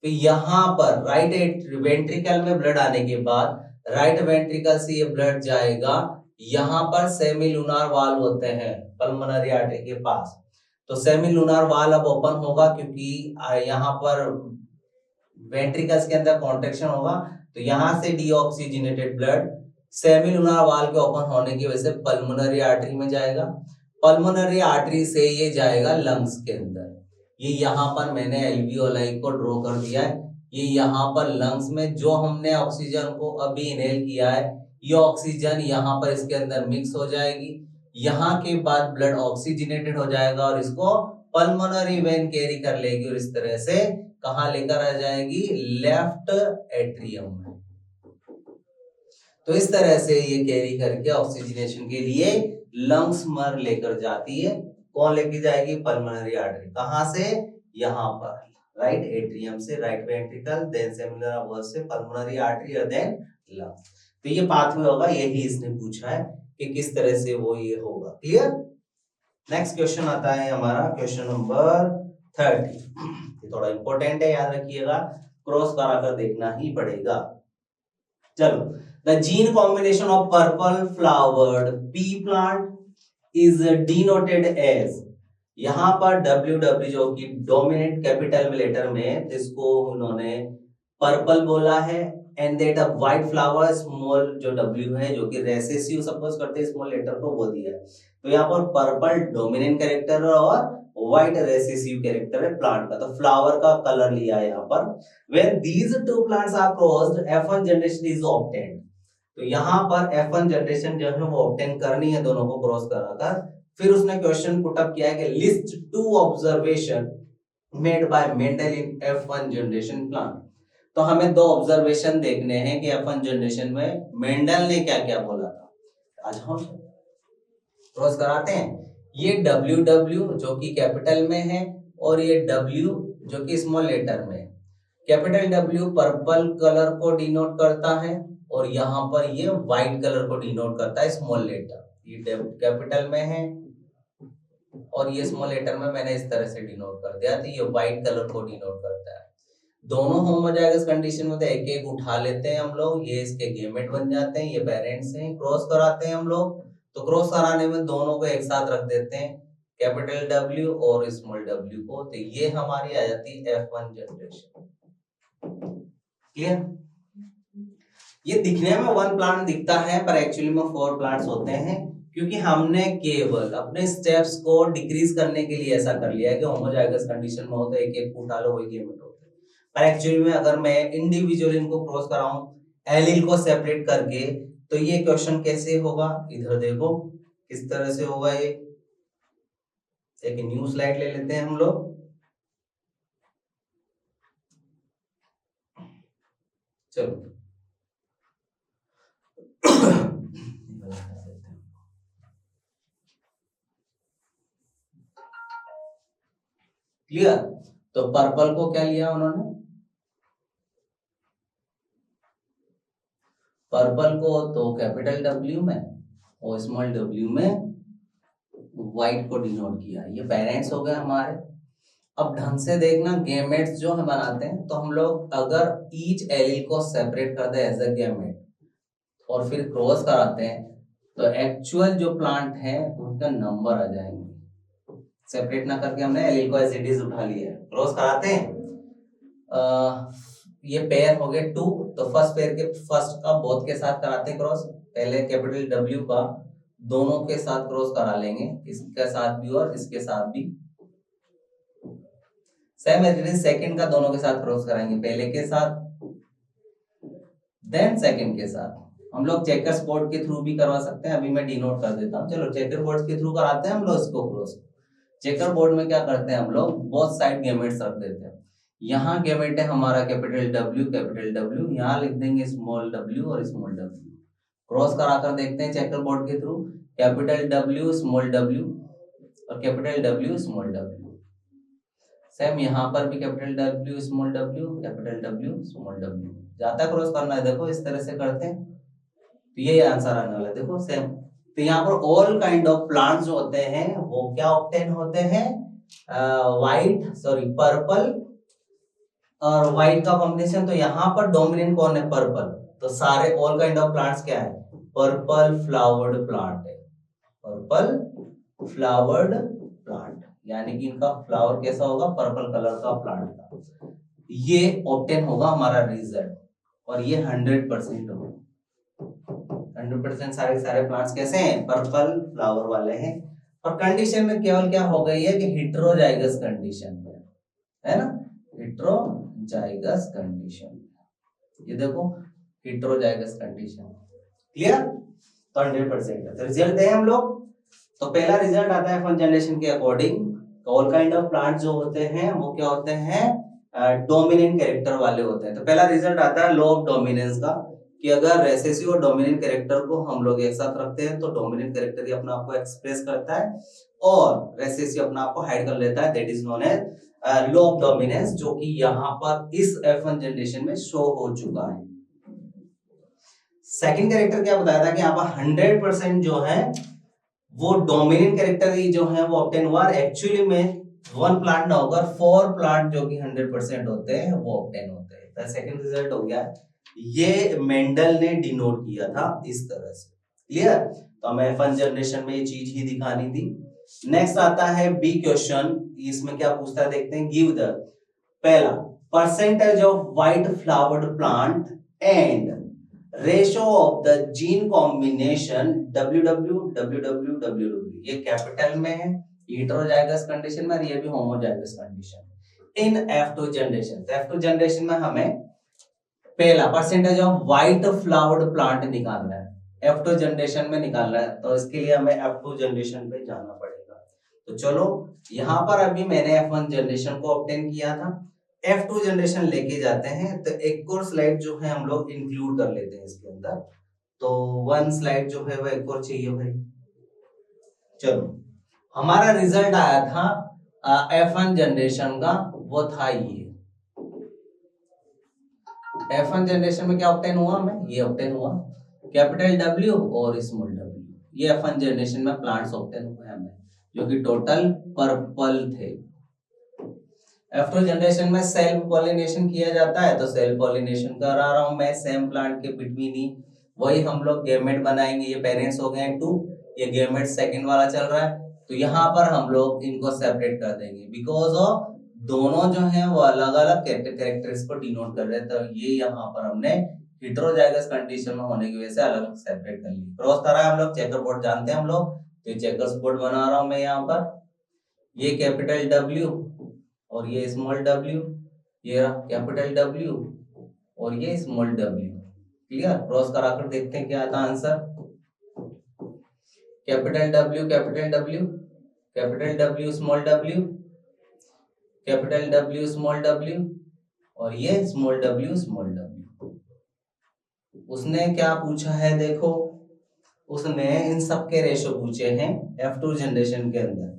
फिर यहाँ पर राइट वेंट्रिकल में ब्लड आने के बाद राइट वेंट्रिकल से ये ब्लड जाएगा, यहाँ पर सेमीलुनार वाल होते हैं पल्मोनरी आर्टरी के पास। तो सेमीलुनार वाल अब ओपन होगा क्योंकि यहाँ पर वेंट्रिकल्स के अंदर कॉन्ट्रैक्शन होगा, तो यहाँ से डीऑक्सीजनेटेड ब्लड सेमीलुनार वाल के ओपन होने की वजह से पल्मोनरी आर्टरी में जाएगा, पल्मोनरी आर्टरी से ये जाएगा लंग्स के अंदर। ये यहाँ पर मैंने एल्वियोलाई को ड्रॉ कर दिया है, ये यहाँ पर लंग्स में जो हमने ऑक्सीजन को अभी इनहेल किया है, ये ऑक्सीजन यहाँ पर इसके अंदर मिक्स हो जाएगी, यहाँ के बाद ब्लड ऑक्सीजनेटेड हो जाएगा और इसको पल्मोनरी वेन कैरी कर लेगी और इस तरह से कहाँ लेकर आ जाएगी, लेफ्ट एट्रियम में। तो इस तरह से ये कैरी करके ऑक्सीजनेशन के लिए लंग्स में लेकर जाती है, कौन लेके जाएगी, पल्मोनरी आर्टरी। कहां से, यहाँ पर राइट एट्रियम से राइट वेंट्रिकल, देन सेमिलर वाल से पल्मोनरी आर्टरी और देन लंग्स। तो ये पाथवे होगा, यही इसने पूछा है कि किस तरह से वो ये होगा। क्लियर। नेक्स्ट क्वेश्चन आता है हमारा क्वेश्चन नंबर 30। ये थोड़ा इंपॉर्टेंट है, याद रखिएगा, क्रॉस कराकर देखना ही पड़ेगा। चलो, the gene combination of purple flowered pea plant is denoted as, यहाँ पर WW जो कि डोमिनेंट कैपिटल में लेटर में, इसको उन्होंने पर्पल बोला है, and that a white flower small जो W है जो कि रेसेसिव सपोज करते हैं स्मॉल लेटर को, वो दिया है। तो यहाँ पर पर्पल डोमिनेंट कैरेक्टर और व्हाइट रेसेसिव कैरेक्टर है प्लांट का, तो फ्लावर का कलर लिया है यहाँ पर। When these two plants are crossed, F1 generation is obtained। तो यहाँ पर F1 जनरेशन जो है वो ऑब्टेन करनी है दोनों को क्रॉस कराकर। फिर उसने क्वेश्चन पुट अप किया है कि list 2 observation made by Mendel in F1 generation plant. तो हमें 2 ऑब्जर्वेशन देखने हैं कि F1 जनरेशन में मेंडल ने क्या क्या बोला था। आज हम क्रॉस कराते हैं। ये WW जो कि कैपिटल में है और ये W जो कि स्मॉल लेटर में है। कैपिटल डब्ल्यू पर्पल कलर को डिनोट करता है और यहाँ पर ये व्हाइट कलर को डिनोट करता है स्मॉल लेटर। ये कैपिटल में है और ये स्मॉल लेटर में मैंने इस तरह से डिनोट कर दिया, तो ये व्हाइट कलर को डिनोट करता है। दोनों होमोजाइगस कंडीशन में तो एक एक उठा लेते हैं हम लोग, ये इसके गेमेट बन जाते हैं, ये पेरेंट्स हैं, क्रॉस कराते हैं हम लोग, तो क्रॉस कराने में दोनों को एक साथ रख देते हैं, कैपिटल डब्ल्यू और स्मॉल डब्ल्यू को, तो ये हमारी आ जाती है F1 जनरेशन। क्लियर? ये दिखने में 1 प्लांट दिखता है पर एक्चुअली में 4 प्लांट्स होते हैं, क्योंकि हमने केवल अपने स्टेप्स को डिक्रीज करने के लिए ऐसा कर लिया है कि होमोजाइगस कंडीशन में हो तो एक एक उठा लो, वही गेमेट होते हैं। पर एक्चुअली में अगर मैं इंडिविजुअल इनको क्रॉस कराऊं एलील को सेपरेट करके, तो ये क्वेश्चन कैसे होगा, इधर देखो किस तरह से होगा। ये एक न्यू स्लाइड ले लेते हैं हम लोग। चलो क्लियर? तो पर्पल को क्या लिया उन्होंने, पर्पल को तो कैपिटल डब्ल्यू में और स्मॉल डब्ल्यू में व्हाइट को डिनोट किया। ये पेरेंट्स हो गए हमारे। अब ढंग से देखना, गेमेट्स जो हम बनाते हैं तो हम लोग अगर ईच एलील को सेपरेट करते हैं एज अ गेमेट और फिर क्रॉस कराते हैं तो एक्चुअल जो प्लांट है उनका नंबर आ जाएंगे। सेपरेट ना करके हमने एलील को एज इट इज उठा लिया, क्रॉस कराते हैं, ये पेयर हो गए 2, तो फर्स्ट पेयर के फर्स्ट का बोथ के साथ कराते हैं क्रॉस, पहले कैपिटल डब्ल्यू का दोनों के साथ क्रॉस करा लेंगे, इसके साथ भी और इसके साथ भी। Same as it is second का दोनों के साथ क्रॉस कराएंगे, पहले के साथ देन सेकंड के साथ। हम लोग चेकर्स बोर्ड के थ्रू भी करवा सकते हैं, अभी मैं डिनोट कर देता हूं। चलो चेकर बोर्ड के थ्रू कराते हैं हम लोग इसको क्रॉस। चेकर बोर्ड में क्या करते हैं हम लोग, बोथ साइड गेमेट्स रख देते हैं। यहाँ गेमेट है हमारा कैपिटल डब्ल्यू, यहाँ लिख देंगे स्मॉल डब्ल्यू और स्मॉल डब्ल्यू। क्रॉस कराकर देखते हैं चेकर बोर्ड के through, capital W small W और capital W small W. Same यहाँ पर भी capital W small W, capital W small W. जाता क्रॉस करना है, देखो इस तरह से करते हैं तो ये आंसर आने वाला है, देखो सेम। तो यहाँ पर ऑल काइंड ऑफ प्लांट्स जो होते हैं वो क्या ऑब्टेन होते हैं, पर्पल और व्हाइट का कॉम्बिनेशन। तो यहाँ पर डोमिनेंट कौन है, पर्पल, तो सारे ऑल काइंड ऑफ प्लांट्स क्या है, पर्पल फ्लावर्ड प्लांट है, पर्पल फ्लावर्ड प्लांट, यानी कि इनका फ्लावर कैसा होगा, पर्पल कलर का प्लांट का। ये ऑब्टेन होगा हमारा रिजल्ट, और ये 100% होगा। 100% सारे प्लांट्स कैसे हैं, पर्पल फ्लावर वाले हैं। और कंडीशन में केवल क्या हो गई है कि हेटेरोजाइगस कंडीशन में है ना, हेटेरोजाइगस कंडीशन, ये देखो हेटेरोजाइगस कंडीशन। क्लियर? तो 100% है। तो रिजल्ट है हम लोग, तो पहला रिजल्ट आता है F1 जनरेशन के according, all kind of plant जो होते हैं वो क्या होते हैं, डोमिनेंट कैरेक्टर वाले होते हैं। तो पहला रिजल्ट आता है लॉ ऑफ डोमिनेंस का, कि अगर रेसेसिव और डोमिनेंट कैरेक्टर को हम लोग एक साथ रखते हैं तो डोमिनेंट कैरेक्टर ही अपना आप को एक्सप्रेस करता है और रेसेसिव अपना आप को हाइड कर लेता है, that is known as law of dominance, जो कि यहाँ पर इस F1 जनरेशन में शो हो चुका है। सेकंड कैरेक्टर क्या बताया था कि यहाँ पर 100% जो है वो डोमिनेंट कैरेक्टर ही जो है वो ऑब्टेन हुआ, एक्चुअली में 1 प्लांट ना होकर 4 प्लांट जो कि 100% होते हैं वो ऑब्टेन होते हैं। तो सेकंड रिजल्ट हो गया, ये मेंडल ने डिनोट किया था इस तरह से। क्लियर? तो हमें F1 जनरेशन में ये चीज ही दिखानी थी। नेक्स्ट आता है बी क्वेश्चन, इसमें क्या पूछता है देखते हैं, गिव द, पहला percentage of white flowered plant and ratio of the gene combination WW, ये कैपिटल में है, हेटेरोजाइगस कंडीशन में, ये भी homozygous condition in F2 generation. तो F2 जनरेशन में हमें पहला percentage of white flowered plant निकालना है, F2 जनरेशन में निकालना है, तो इसके लिए हमें F2 जनरेशन पे जाना पड़ेगा। तो चलो यहाँ पर अभी मैंने F1 जनरेशन को ऑब्टेन किया था, F2 जनरेशन लेके जाते हैं, तो एक और स्लाइड जो है हम लोग इंक्लूड कर लेते हैं इसके अंदर। तो 1 स्लाइड जो है वो एक और चाहिए भाई। चलो हमारा रिजल्ट आया था F1 जनरेशन का, वो था ये, F1 जनरेशन में क्या ऑब्टेन हुआ हमें, ये ऑब्टेन हुआ कैपिटल W और स्मॉल w, ये F1 जनरेशन में प्लांट्स ऑब्टेन हुए हमें जो कि टोटल पर्पल थे। F2 जनरेशन में सेल्फ पॉलिनेशन किया जाता है, तो सेल्फ पॉलिनेशन करा रहा हूं मैं सेम प्लांट के बिटवीन ही, वही हम लोग गेमेट बनाएंगे, ये पेरेंट्स हो गए 2, ये गेमेट सेकंड वाला चल रहा है, तो यहाँ पर हम लोग इनको सेपरेट कर देंगे बिकॉज ऑफ दोनों जो है वो अलग अलग कैरेक्टर्स को डिनोट कर रहे हैं, तो ये यहाँ पर हमने हेटेरोजाइगस कंडीशन में होने की वजह से अलग अलग सेपरेट कर ली। क्रॉस करा है हम लोग, चेकर बोर्ड जानते हैं हम लोग, तो ये चेकर्स बोर्ड बना रहा हूं मैं यहाँ पर, ये कैपिटल W और ये स्मॉल w, ये कैपिटल W और ये स्मॉल w, क्लियर। क्रॉस कराकर देखते हैं क्या आता answer, capital W capital W, capital W small w, capital W small w और ये स्मॉल w स्मॉल w। उसने क्या पूछा है देखो, उसने इन सब के रेशो पूछे हैं F2 जनरेशन के अंदर।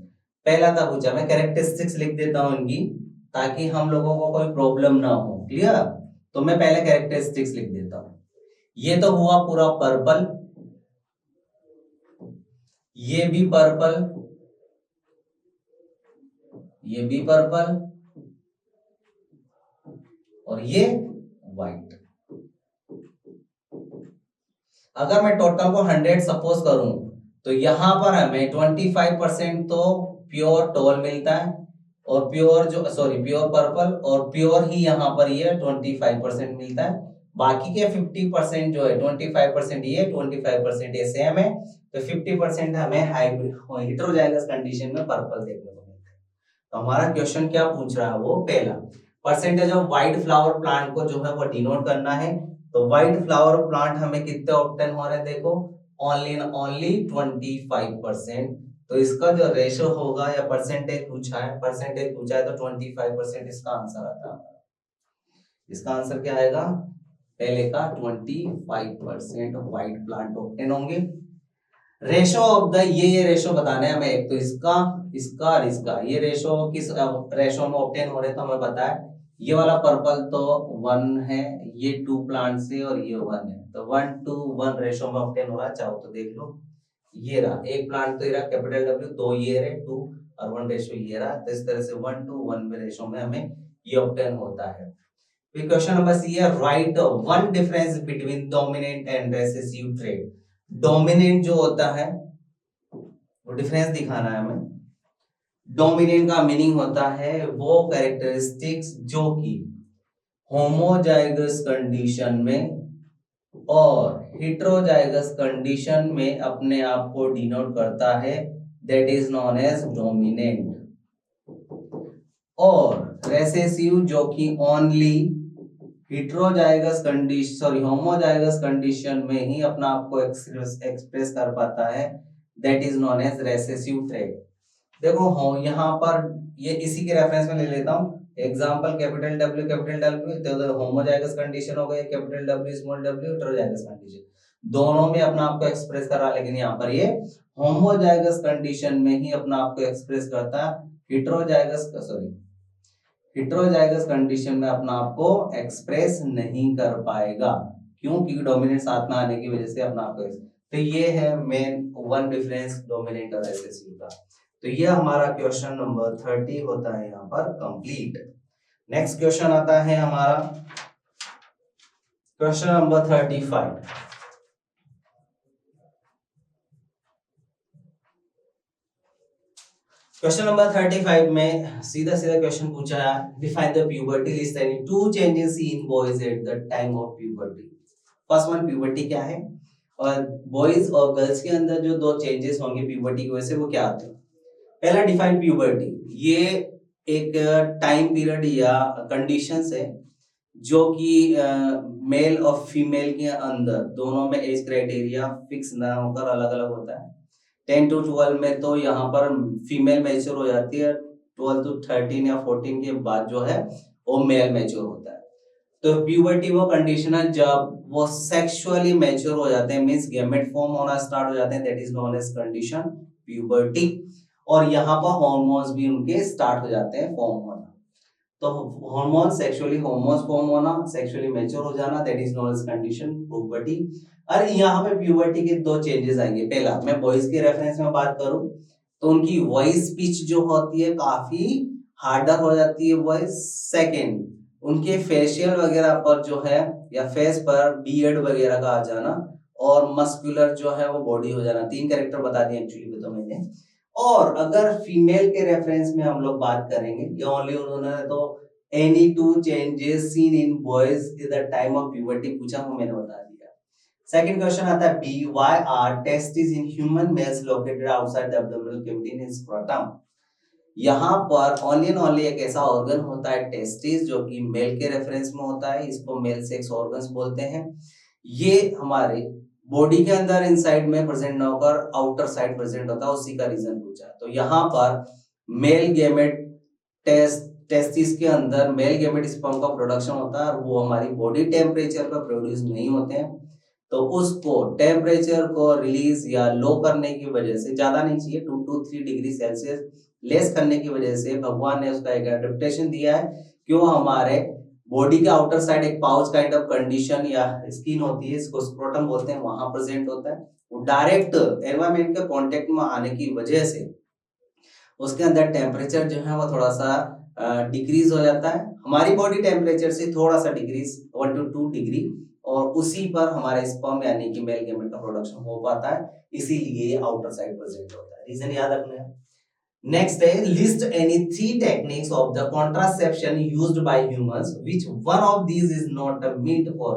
पहला था पूछा, मैं कैरेक्टरिस्टिक्स लिख देता हूं इनकी ताकि हम लोगों को कोई प्रॉब्लम ना हो, क्लियर। तो मैं पहले कैरेक्टरिस्टिक्स लिख देता हूं, ये तो हुआ पूरा पर्पल, ये भी पर्पल, ये भी पर्पल और ये व्हाइट। अगर मैं टोटल को 100 सपोज करूं तो यहां पर हमें 25% तो प्योर टोल मिलता है और प्योर जो प्योर पर्पल और प्योर ही यहाँ पर ये 25% मिलता है, बाकी के 50% जो है 25% ये 25% ये सेम है, तो 50% हमें हाइब्रिड हेटेरोजाइगस कंडीशन में पर्पल देखने को मिलता है। तो हमारा क्वेश्चन क्या पूछ रहा है, वो पहला percentage of white flower plant को जो है वो डिनोट करना है, तो व्हाइट फ्लावर प्लांट हमें कितने ऑब्टेन हो रहे हैं देखो, ओनली 25%, तो इसका जो रेशो होगा या परसेंटेज पूछा है तो 25% इसका आंसर आता है। इसका आंसर क्या आएगा, पहले का 25% व्हाइट प्लांट ऑब्टेन होंगे। रेशो ऑफ द ये रेशो बताना है हमें, एक तो इसका और इसका, ये रेशो किस रेशो में ऑब्टेन हो रहे तो हमें पता है, ये वाला पर्पल तो 1 है, ये 2 प्लांट से और ये 1 है, तो 1:1 रेशो में ऑब्टेन हो रहा है। चाहो तो देख लो, ये रहा एक प्लांट तो ये रहा कैपिटल W, 2 ये रहे 2 और 1 रेशो ये रहा, तो इस तरह से 1:1 में रेशो में हमें ये ऑब्टेन होता है। फिर क्वेश्चन नंबर सी है, right one difference between dominant and recessive trait. Dominant जो होता है वो डिफरेंस दिखाना है हमें। डोमिनेंट का मीनिंग होता है वो कैरेक्टरिस्टिक्स जो कि होमोजाइगस कंडीशन में और हेटेरोजाइगस कंडीशन में अपने आप को डिनोट करता है, that is known as dominant, और रेसेसिव जो कि only heterozygous condition homozygous condition में ही अपना आप को एक्सप्रेस कर पाता है, that is known as recessive trait. देखो यहाँ पर ये इसी के रेफरेंस में ले लेता हूँ एग्जांपल, कैपिटल W तो होमोजाइगस कंडीशन हो गई, capital W small w heterozygous condition, दोनों में अपना आप को एक्सप्रेस कर रहा है, लेकिन यहाँ पर ये होमोजाइगस कंडीशन में ही अपना आप को एक्सप्रेस करता है, हेटेरोजाइगस कंडीशन में अपना आप को एक्सप्रेस नहीं कर पाएगा, क्यों, क्योंकि डोमिनेंट साथ में आने की वजह से अपना आप को, तो ये है मेन वन डिफरेंस डोमिनेंट और रेसेसिव का। तो ये हमारा क्वेश्चन नंबर 30 होता है यहाँ पर कंप्लीट। नेक्स्ट क्वेश्चन आता है हमारा क्वेश्चन नंबर 35। क्वेश्चन नंबर 35 में सीधा क्वेश्चन पूछा है, define the puberty, list any two changes in boys at the time of puberty. First one, puberty क्या है, और बॉयज और गर्ल्स के अंदर जो दो चेंजेस होंगे प्यूबर्टी की वजह से वो क्या आते हैं। पहला, डिफाइन प्यूबर्टी, ये एक टाइम पीरियड या कंडीशंस है जो कि मेल और फीमेल के अंदर दोनों में एज क्राइटेरिया फिक्स ना होकर अलग अलग होता है। 10 to 12 में तो यहाँ पर फीमेल मैच्योर हो जाती है, 12 to 13 या 14 के बाद जो है वो मेल मैच्योर होता है। तो प्यूबर्टी वो कंडीशन है जब वो सेक्सुअली मैच्योर हो जाते हैं, मींस गैमेट फॉर्म होना स्टार्ट हो जाते हैं, that is known as condition puberty, और यहाँ पर हार्मोन्स भी उनके स्टार्ट हो जाते हैं फॉर्म होना। तो हार्मोन सेक्सुअली हार्मोन्स फॉर्म होना, सेक्सुअली मैच्योर हो जाना, that is known as condition puberty. और यहाँ पे प्यूबर्टी के दो चेंजेस आएंगे। पहला, मैं बॉयज के रेफरेंस में बात करूं तो उनकी वॉइस पिच जो होती है काफी हार्डर हो जाती है वॉइस। सेकेंड, उनके फेशियल वगैरह पर जो है या फेस पर बियर्ड वगैरह का आ जाना और मस्कुलर जो है वो बॉडी हो जाना। तीन कैरेक्टर बता दिए एक्चुअली तो मैंने। और अगर फीमेल के रेफरेंस में हम लोग बात करेंगे, ये ओनली उन्होंने तो any two changes seen in boys in the time of puberty पूछा, वो मैंने बता दिया। सेकंड क्वेश्चन आता है B, why are testis in human males located outside the abdominal cavity in scrotum. यहाँ पर ओनली एक ऐसा ऑर्गन होता है टेस्टिस जो कि मेल के रेफरेंस में होता है, इसको मेल सेक्स ऑर्गन्स बोलते हैं। ये हमारे बॉडी के अंदर इनसाइड में प्रेजेंट ना होकर आउटर साइड प्रेजेंट होता है, उसी का रीजन पूछा। तो यहाँ पर मेल गेमेट टेस्टिस के अंदर मेल गेमेट स्पर्म का प्रोडक्शन होता है और वो हमारी बॉडी टेम्परेचर पर प्रोड्यूस नहीं होते हैं। तो उसको टेम्परेचर को रिलीज या लो करने की वजह से, ज्यादा नहीं चाहिए, 2 to 3 डिग्री सेल्सियस लेस करने की वजह से भगवान ने उसका एक एडेप्टेशन दिया है कि वो हमारे बॉडी के आउटर साइड एक पाउच काइंड ऑफ कंडीशन या स्किन होती है, इसको स्क्रोटम बोलते हैं, वहां प्रेजेंट होता है। वो डायरेक्ट एनवायरमेंट के कांटेक्ट में आने की वजह से उसके अंदर टेम्परेचर जो है वो थोड़ा सा डिक्रीज हो जाता है, हमारी बॉडी टेम्परेचर से थोड़ा सा डिक्रीज 1 to 2 डिग्री, और उसी पर हमारे स्पर्म यानी कि मेल गेमेट का प्रोडक्शन हो पाता है, इसीलिए आउटर साइड प्रेजेंट होता है। रीजन याद रखना है। नेक्स्ट है list any 3 techniques of the contraception used by humans which one of these is not a meet for.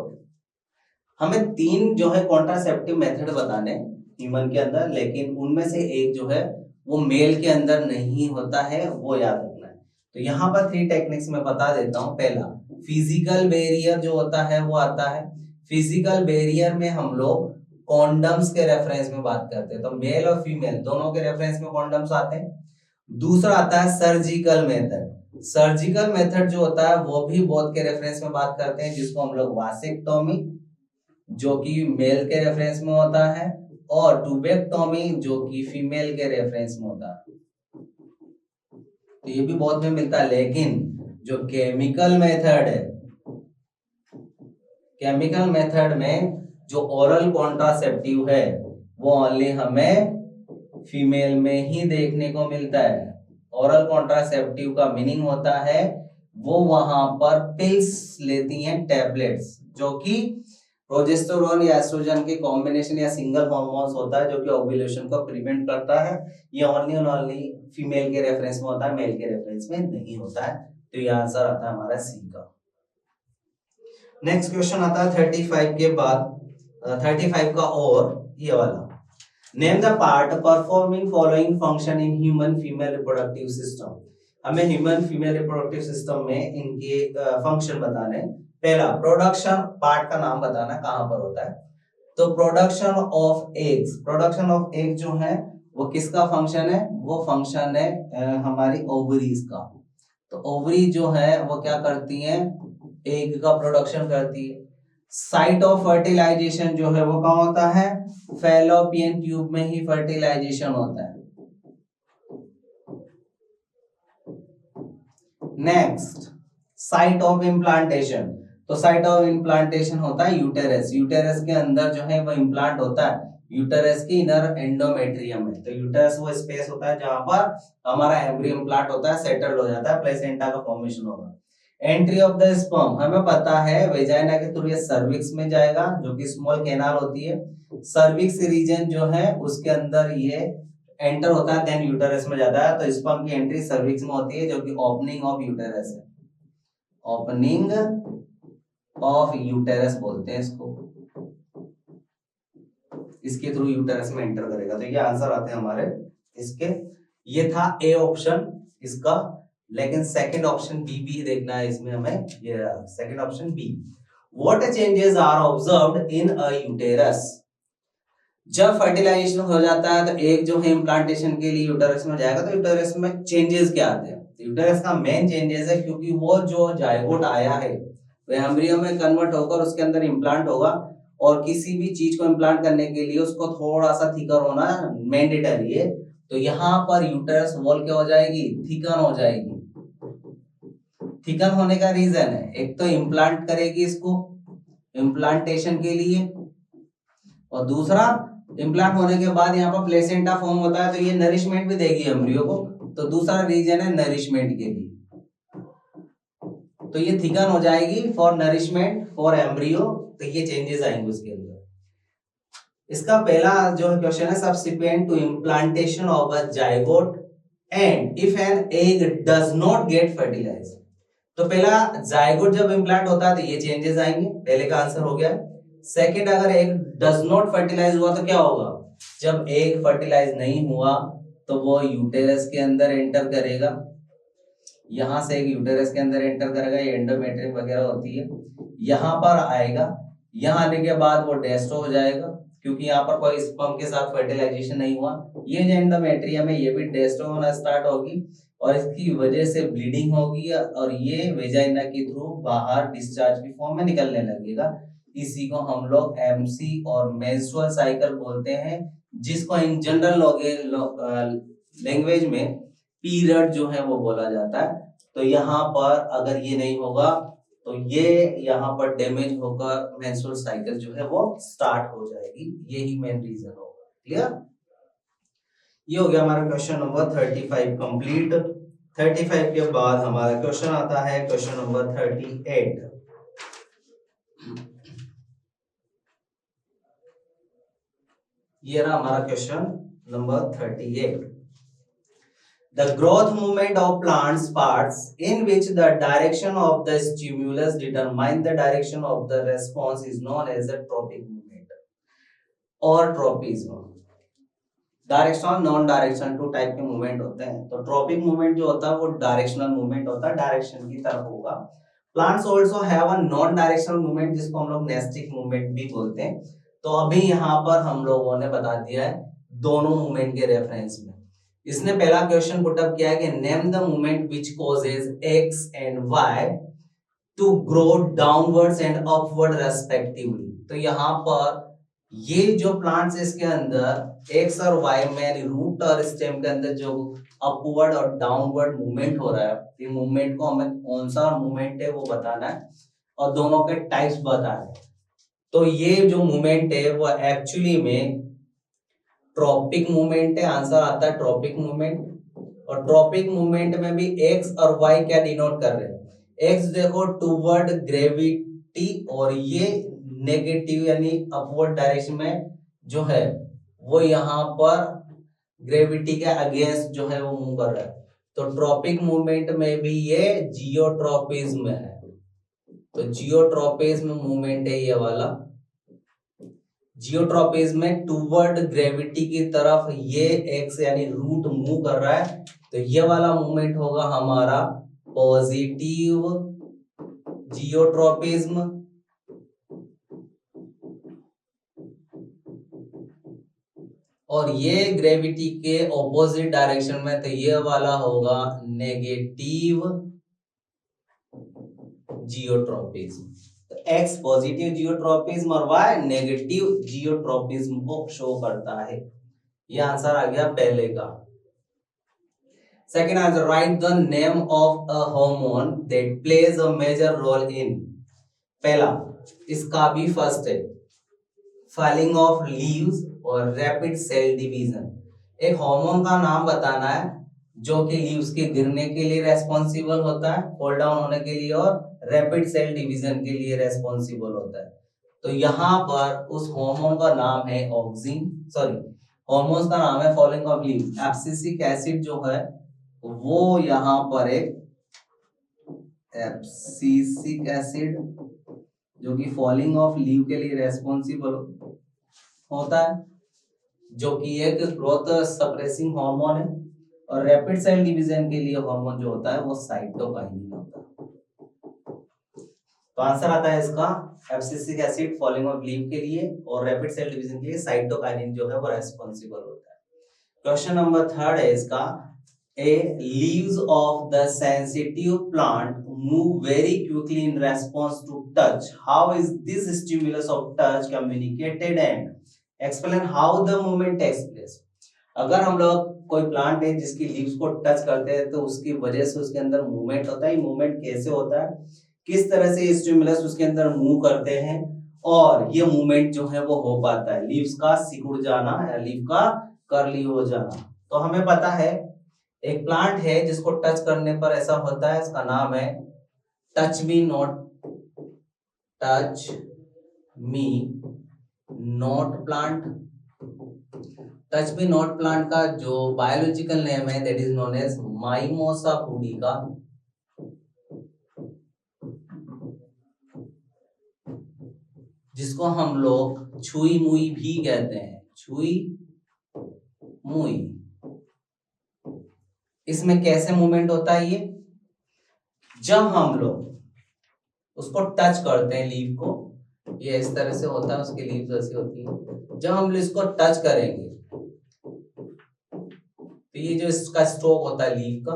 हमें 3 जो है कॉन्ट्रासेप्टिव मेथड बताने ह्यूमन के अंदर, लेकिन उनमें से एक जो है वो मेल के अंदर नहीं होता है, वो याद रखना है। तो यहाँ पर 3 टेक्निक्स में बता देता हूँ। पहला, फिजिकल बैरियर जो होता है वो आता है। फिजिकल बैरियर में हम लोग कॉन्डम्स के रेफरेंस में बात करते हैं, तो मेल और फीमेल दोनों के रेफरेंस में कॉन्डम्स आते हैं। दूसरा आता है सर्जिकल मेथड। सर्जिकल मेथड जो होता है वो भी बोथ के रेफरेंस में बात करते हैं, जिसको हम लोग वासेक्टोमी जो कि मेल के रेफरेंस में होता है, और ट्यूबेक्टोमी जो कि फीमेल के रेफरेंस में होता है। तो ये भी बहुत में मिलता है, लेकिन जो केमिकल मेथड है, केमिकल मेथड में जो ओरल कॉन्ट्रासेप्टिव है वो ओनली हमें फीमेल में ही देखने को मिलता है। ओरल कॉन्ट्रासेप्टिव का मीनिंग होता है वो वहां पर पिल्स लेती हैं, टैबलेट्स, जो कि प्रोजेस्टेरोन या एस्ट्रोजन के कॉम्बिनेशन या सिंगल हार्मोन्स होता है जो कि ओव्यूलेशन को प्रिवेंट करता है। ये ओनली फीमेल के रेफरेंस में होता है, मेल के रेफरेंस में नहीं होता है। तो ये आंसर आता है हमारा सी का। नेक्स्ट क्वेश्चन आता है 35 के बाद, 35 का और ये वाला, name the part performing following function in human female reproductive system. हमें ह्यूमन फीमेल रिप्रोडक्टिव सिस्टम में इनके फंक्शन बताने। पहला, प्रोडक्शन पार्ट का नाम बताना कहां पर होता है। तो production of eggs, production of egg जो है वो किसका फंक्शन है, वो फंक्शन है हमारी ओवरीज का। तो ओवरी जो है वो क्या करती है, एग का प्रोडक्शन करती है। साइट ऑफ फर्टिलाइजेशन जो है वो कहाँ होता है, फैलोपियन ट्यूब में ही फर्टिलाइजेशन होता है। नेक्स्ट, साइट ऑफ इम्प्लांटेशन, तो साइट ऑफ इम्प्लांटेशन होता है यूटेरस। यूटेरस के अंदर जो है वो इम्प्लांट होता है यूटेरस की इनर एंडोमेट्रियम में। तो यूटेरस वो स्पेस होता है जहां पर हमारा एम्ब्रियो इम्प्लांट होता है, सेटल हो जाता है, प्लेसेंटा का फॉर्मेशन होगा। एंट्री ऑफ द स्पर्म, हमें पता है वेजाइना के थ्रू ये सर्विक्स में जाएगा जो कि स्मॉल कैनाल होती है। सर्विक्स रीजन जो है उसके अंदर ये एंटर होता है, देन यूटेरस में जाता है। तो स्पर्म की एंट्री सर्विक्स में होती है जो कि ओपनिंग ऑफ यूटेरस है, ओपनिंग ऑफ यूटेरस बोलते हैं इसको, इसके थ्रू यूटेरस में एंटर करेगा। तो ये आंसर आते हैं हमारे इसके। ये था ए ऑप्शन इसका, लेकिन सेकंड ऑप्शन बी भी देखना है इसमें हमें। ये second option B, what changes are observed in a uterus. जब फर्टिलाइजेशन हो जाता है तो एक जो है इम्प्लांटेशन के लिए यूटेरस में जाएगा, तो यूटेरस में चेंजेस क्या आते हैं। यूटेरस का मेन चेंजेस है क्योंकि वो जो जायगोट आया है वो एम्ब्रियो में कन्वर्ट होकर उसके अंदर इम्प्लांट होगा, और किसी भी चीज को इम्प्लांट करने के लिए उसको थोड़ा सा थिकर होना मैंडेटरी है। तो यहाँ पर यूटेरस वॉल क्या हो जाएगी, थिकन हो जाएगी। थिकन होने का रीजन है, एक तो इम्प्लांट करेगी इसको इम्प्लांटेशन के लिए, और दूसरा इम्प्लांट होने के बाद यहाँ पर प्लेसेंटा फॉर्म होता है तो ये नरिशमेंट भी देगी एम्ब्रियो को, तो दूसरा रीजन है नरिशमेंट के लिए। तो ये थिकन हो जाएगी फॉर नरिशमेंट फॉर एम्ब्रियो, तो ये चेंजेस आएंगे उसके अंदर। इसका पहला जो क्वेश्चन है, subsequent to implantation of a zygote and if an egg does not get fertilized. तो पहला जाइगोट जब इम्प्लांट होता है तो ये चेंजेस आएंगे, पहले का आंसर हो गया। सेकंड, अगर एग डज नॉट फर्टिलाइज हुआ तो क्या होगा, जब एग फर्टिलाइज नहीं हुआ तो वो यूटेरस के अंदर एंटर करेगा, यहां से एक यूटेरस के अंदर एंटर करेगा, ये एंडोमेट्रियम वगैरह होती है, यहां पर आएगा, यहां आने के बाद वो डेस्ट्रो हो जाएगा क्योंकि यहाँ पर कोई स्पर्म के साथ फर्टिलाइजेशन नहीं हुआ। ये जो एंडोमेट्रियम है ये भी डेस्ट्रो होना स्टार्ट होगी और इसकी वजह से ब्लीडिंग होगी और ये वेजाइना के थ्रू बाहर डिस्चार्ज की फॉर्म में निकलने लगेगा। इसी को हम लोग एमसी और मेंस्ट्रुअल साइकिल बोलते हैं, जिसको इन जनरल लैंग्वेज में पीरियड जो है वो बोला जाता है। तो यहाँ पर अगर ये नहीं होगा तो ये यहाँ पर डैमेज होकर मेंस्ट्रुअल साइकिल जो है वो स्टार्ट हो जाएगी, यही मेन रीजन होगा। क्लियर? ये हो गया हमारा क्वेश्चन नंबर 35 कंप्लीट। 35 के बाद हमारा क्वेश्चन आता है क्वेश्चन नंबर 38। ये रहा हमारा question number 38। The growth movement of plants parts in which the direction of the stimulus determine the direction of the response is known as a tropic movement or tropism। Directional non directional two type के movement होते हैं। तो tropic movement जो होता है वो directional movement होता है, डायरेक्शन की तरफ होगा। Plants also have a non directional movement जिसको हम लोग नेस्टिक मूवमेंट भी बोलते हैं। तो अभी यहाँ पर हम लोगों ने बता दिया है दोनों मूवमेंट के रेफरेंस में। इसने पहला क्वेश्चन पुट अप किया है कि name the movement which causes X and Y to grow downwards and upward respectively. तो यहाँ पर ये जो प्लांट्स इसके अंदर एक्स और वाई में यानी रूट और स्टेम के अंदर जो अपवर्ड और डाउनवर्ड मूवमेंट हो रहा है, ये मूवमेंट को हमें कौन सा मूवमेंट है वो बताना है और दोनों के टाइप्स बताने हैं। तो ये जो मूवमेंट है वो एक्चुअली में ट्रॉपिक मूवमेंट है, आंसर आता है ट्रॉपिक मूवमेंट। और ट्रॉपिक मूवमेंट में भी एक्स और वाई क्या डिनोट कर रहे हैं, एक्स देखो टूवर्ड ग्रेविटी और ये नेगेटिव यानी अपवर्ड डायरेक्शन में जो है वो यहाँ पर ग्रेविटी के अगेंस्ट जो है वो मूव कर रहा है। तो ट्रॉपिक मूवमेंट में भी ये जियोट्रॉपिज्म है। तो जियोट्रॉपिज्म मूवमेंट है ये वाला। जियोट्रॉपिज्म में टूवर्ड ग्रेविटी की तरफ ये एक्स यानी रूट मूव कर रहा है, तो ये वाला मूवमेंट होगा हमारा पॉजिटिव जियोट्रॉपिज्म। और ये ग्रेविटी के ऑपोजिट डायरेक्शन में, तो ये वाला होगा नेगेटिव जियोट्रॉपिज्म। तो एक्स पॉजिटिव जियोट्रॉपिज्म और वाई नेगेटिव जियोट्रॉपिज्म को शो करता है। ये आंसर आ गया पहले का। Second answer, write the name of a hormone that plays a major role in. पहला इसका भी फर्स्ट है फॉलिंग ऑफ लीव्स और रैपिड सेल डिवीजन। एक हार्मोन का नाम बताना है जो कि लीव्स के गिरने के लिए रेस्पॉन्सिबल होता है, फॉल डाउन होने के लिए, और रैपिड सेल डिवीजन के लिए रेस्पॉन्सिबल होता है। तो यहाँ पर उस हार्मोन का नाम है ऑक्सिन, सॉरी हार्मोन्स का नाम है falling of leaves. Abscisic acid जो है वो यहाँ पर एक एब्सिसिक एसिड जो कि फॉलिंग ऑफ लीव के लिए रेस्पॉन्सिबल होता है, जो कि एक ग्रोथ सप्रेसिंग हार्मोन है। और रैपिड सेल डिवीजन के लिए हार्मोन जो होता है वो साइटोकाइनिन होता है। तो आंसर आता है इसका abscisic acid falling of leave के लिए और रैपिड सेल डिवीजन के लिए साइटोकाइनिन जो है वो रेस्पॉन्सिबल होता है। क्वेश्चन नंबर 3 है इसका, A leaves of the sensitive plant move very quickly in response to touch. How is this stimulus of touch communicated and explain how the movement takes place? अगर हम लोग कोई प्लांट है जिसकी लीव्स को touch करते हैं तो उसकी वजह से उसके अंदर मूवमेंट होता है। मूवमेंट कैसे होता है, किस तरह से स्टिमुलस उसके अंदर मूव करते हैं और ये मूवमेंट जो है वो हो पाता है, लीव्स का सिकुड़ जाना या लीफ का कर्ली हो जाना। तो हमें पता है एक प्लांट है जिसको टच करने पर ऐसा होता है, इसका नाम है touch me not plant. Touch me not plant का जो बायोलॉजिकल नेम है that is known as mimosa pudica. जिसको हम लोग छुई मुई भी कहते हैं, छुई मुई। इसमें कैसे मूवमेंट होता है, ये जब हम लोग उसको टच करते हैं लीफ को, ये इस तरह से होता है, उसकी लीव्स ऐसी होती है। जब हम इसको टच करेंगे तो ये जो इसका स्ट्रोक होता है लीफ का,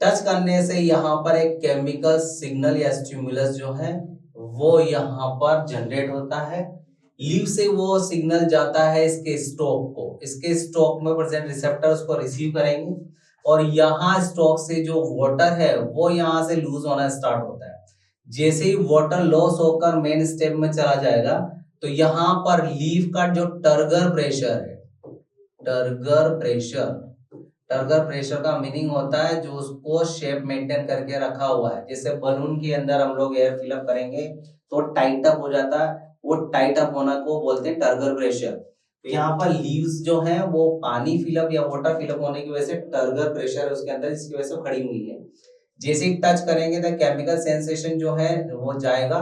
टच करने से यहाँ पर एक केमिकल सिग्नल या स्टिमुलस जो है वो यहाँ पर जनरेट होता है। लीव से वो सिग्नल जाता है इसके स्टॉक को, इसके स्टॉक में प्रेजेंट रिसेप्टर उसको रिसीव करेंगे और यहाँ स्टॉक से जो वाटर है वो यहाँ से लूज होना स्टार्ट होता है। जैसे ही वाटर लॉस होकर मेन स्टेप में चला जाएगा तो यहाँ पर लीफ का जो टर्गर प्रेशर है, टर्गर प्रेशर का मीनिंग होता है जो उसको शेप मेंटेन करके रखा हुआ है। जैसे बलून के अंदर हम लोग एयर फिलअप करेंगे तो टाइट अप हो जाता है, वो टाइट अप होना को बोलते हैं टर्गर प्रेशर। तो यहाँ पर लीव्स जो है वो पानी फिलअप या वाटर फिलअप होने की वजह से टर्गर प्रेशर है उसके अंदर, इसकी वजह से खड़ी हुई है। जैसे ही टच करेंगे तो केमिकल सेंसेशन जो है वो जाएगा,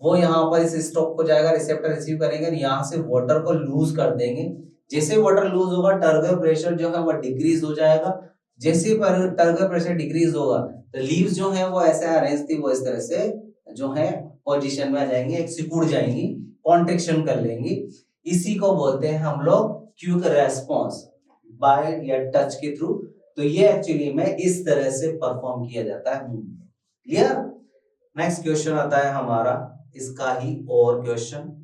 वो यहाँ पर इस स्टॉक को जाएगा, रिसेप्टर रिसीव करेंगे, यहाँ से वाटर को लूज कर देंगे। जैसे वाटर लूज होगा टर्गर प्रेशर जो है वो डिक्रीज हो जाएगा। जैसे पर टर्गर प्रेशर डिक्रीज होगा तो लीव्स जो है वो ऐसे अरेंज थी वो इस तरह से जो है पोजीशन में आ जाएंगे, एक सिकुड़ जाएंगी, कॉन्ट्रैक्शन कर लेंगी। इसी को बोलते हैं हम लोग क्विक रेस्पॉन्स बाय या टच के थ्रू। तो ये एक्चुअली में इस तरह से परफॉर्म किया जाता है। क्लियर। नेक्स्ट क्वेश्चन आता है हमारा इसका ही और question.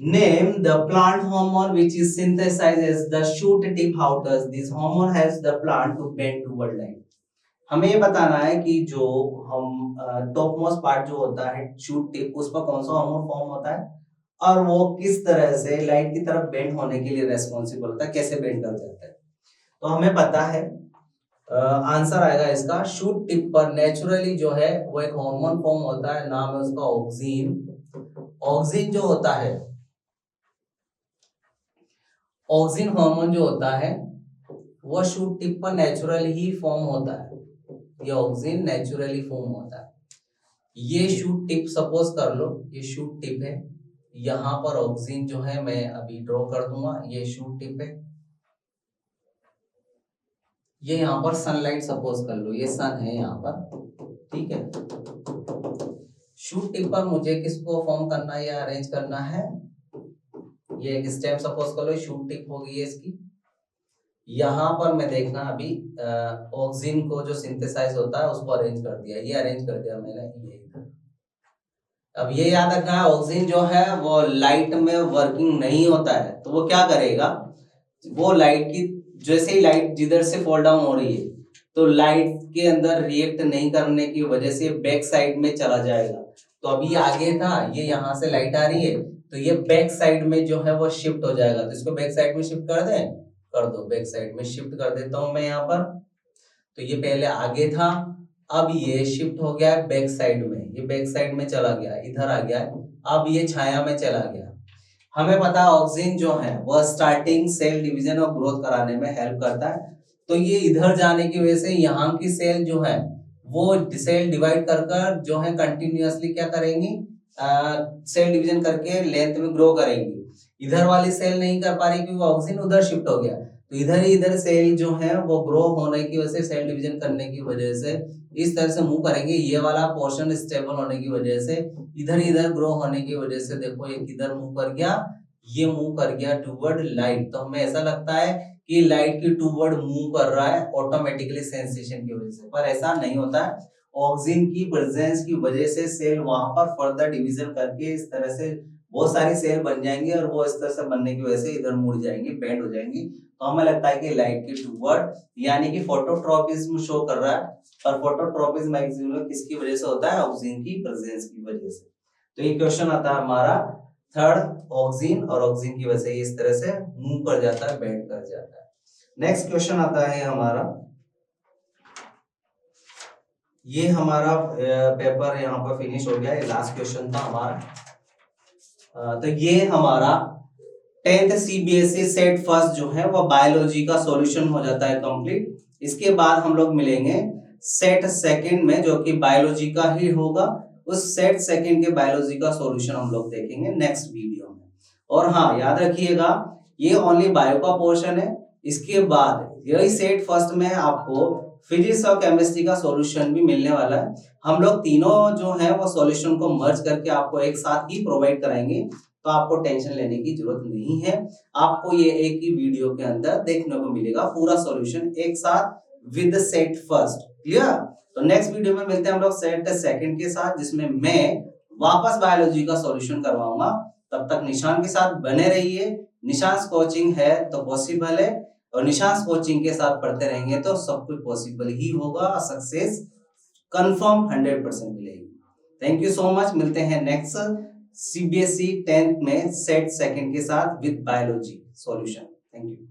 Name the plant hormone which is synthesized as the shoot tip. How does this hormone helps the plant to bend toward light? हमें ये बताना है कि जो हम टॉप मोस्ट पार्ट जो होता है शूट टिप, उस पर कौन सा हार्मोन फॉर्म होता है और वो किस तरह से लाइट की तरफ बेंड होने के लिए रेस्पॉन्सिबल होता है, कैसे बेंड कर जाता है। तो हमें पता है आंसर आएगा इसका, शूट टिप पर नेचुरली जो है वो एक हार्मोन फॉर्म होता है, नाम है उसका ऑक्सिन। ऑक्सिन जो होता है, ऑक्सिन हार्मोन जो होता है वो शूट टिप पर नेचुरली ही फॉर्म होता है। ये ऑक्सिन नेचुरली फॉर्म होता है। ये शूट टिप सपोज कर लो, ये शूट टिप है, यहाँ पर ऑक्सिन जो है मैं अभी ड्रॉ कर दूंगा, ये शूट टिप है। ये यहाँ पर सनलाइट सपोज कर लो, ये सन है यहाँ पर, ठीक है। शूट टिप पर मुझे किसको फॉर्म करना है या अरेंज करना है, ये एक स्टेम सपोज कर लो, शूट टिप होगी इसकी। यहाँ पर मैं देखना अभी ऑक्सिन को जो सिंथेसाइज होता है उसको अरेंज कर दिया, ये अरेंज कर दिया मैंने, ये इधर। अब ये याद रखना है ऑक्सिन जो है वो लाइट में वर्किंग नहीं होता है, तो वो क्या करेगा, वो लाइट की जैसे ही लाइट जिधर से फॉल डाउन हो रही है तो लाइट के अंदर रिएक्ट नहीं करने की वजह से बैक साइड में चला जाएगा। तो अभी आगे था, ये यहाँ से लाइट आ रही है तो ये बैक साइड में जो है वो शिफ्ट हो जाएगा। तो इसको बैक साइड में शिफ्ट कर दें, कर दो, बैक साइड में शिफ्ट कर देता हूं मैं यहाँ पर। तो ये पहले आगे था, अब ये शिफ्ट हो गया है बैक साइड में, ये बैक साइड में चला गया, इधर आ गया है, अब ये छाया में चला गया। हमें पता है ऑक्सिन जो है वह स्टार्टिंग सेल डिवीजन और ग्रोथ कराने में हेल्प करता है। तो ये इधर जाने की वजह से यहाँ की सेल जो है वो सेल डिवाइड कर जो है कंटिन्यूअसली क्या करेंगी, सेल डिवीजन करके लेंथ में ग्रो करेंगी। इधर वाली सेल नहीं कर पा रही क्योंकि ऑक्सिन उधर शिफ्ट हो गया, तो इधर ही इधर सेल जो है वो ग्रो होने की वजह से, सेल डिवीजन करने की वजह से इस तरह से मूव करेंगे। ये वाला पोर्शन स्टेबल होने की वजह से, इधर इधर ग्रो होने की वजह से देखो ये किधर मूव कर गया, ये मूव कर गया टूवर्ड लाइट। तो हमें ऐसा लगता है कि लाइट की टूवर्ड मूव कर रहा है ऑटोमेटिकली सेंसेशन की वजह से, पर ऐसा नहीं होता है। ऑक्सिन की प्रेजेंस की वजह से सेल वहां पर फर्दर डिवीजन करके इस तरह से बहुत सारी सेल बन जाएंगी और वो इस तरह से बनने की वजह से इधर मुड़ जाएंगी, बेंड हो जाएंगी, तो हमें लगता है कि लाइट की टूवर्ड यानी कि फोटोट्रॉपिज्म शो कर रहा है। और फोटोट्रॉपिज्म मैक्सिमम किसकी वजह से होता है? ऑक्सीजन की प्रेजेंस की वजह से। तो ये क्वेश्चन आता है हमारा थर्ड, ऑक्सीजन, और ऑक्सीजन की वजह से इस तरह से मूव कर जाता है, बेंड कर जाता है। नेक्स्ट क्वेश्चन आता है हमारा, ये हमारा पेपर यहाँ पर फिनिश हो गया, ये लास्ट क्वेश्चन था हमारा। तो ये हमारा 10th CBSE सेट फर्स्ट जो है वो बायोलॉजी का सॉल्यूशन हो जाता है कंप्लीट। इसके बाद हम लोग मिलेंगे सेट सेकंड में जो कि बायोलॉजी का ही होगा। उस सेट सेकंड के बायोलॉजी का सॉल्यूशन हम लोग देखेंगे नेक्स्ट वीडियो में। और हाँ, याद रखिएगा ये ओनली बायो का पोर्शन है। इसके बाद यही सेट फर्स्ट में आपको फिजिक्स और केमिस्ट्री का सॉल्यूशन भी मिलने वाला है। हम लोग तीनों जो है वो सॉल्यूशन को मर्ज करके आपको एक साथ ही प्रोवाइड कराएंगे, तो आपको टेंशन लेने की जरूरत नहीं है। आपको ये एक ही वीडियो के अंदर देखने को मिलेगा पूरा सॉल्यूशन एक साथ विद सेट फर्स्ट। क्लियर? तो नेक्स्ट वीडियो में मिलते हैं हम लोग सेट सेकंड के साथ, जिसमें मैं वापस बायोलॉजी का सॉल्यूशन करवाऊंगा। तब तक निशान के साथ बने रहिए। निशान कोचिंग है तो पॉसिबल है, और निशान कोचिंग के साथ पढ़ते रहेंगे तो सब कुछ पॉसिबल ही होगा। सक्सेस कंफर्म 100% मिलेगी। Thank you so much. मिलते हैं नेक्स्ट CBSE 10th में सेट सेकंड के साथ with biology solution. Thank you.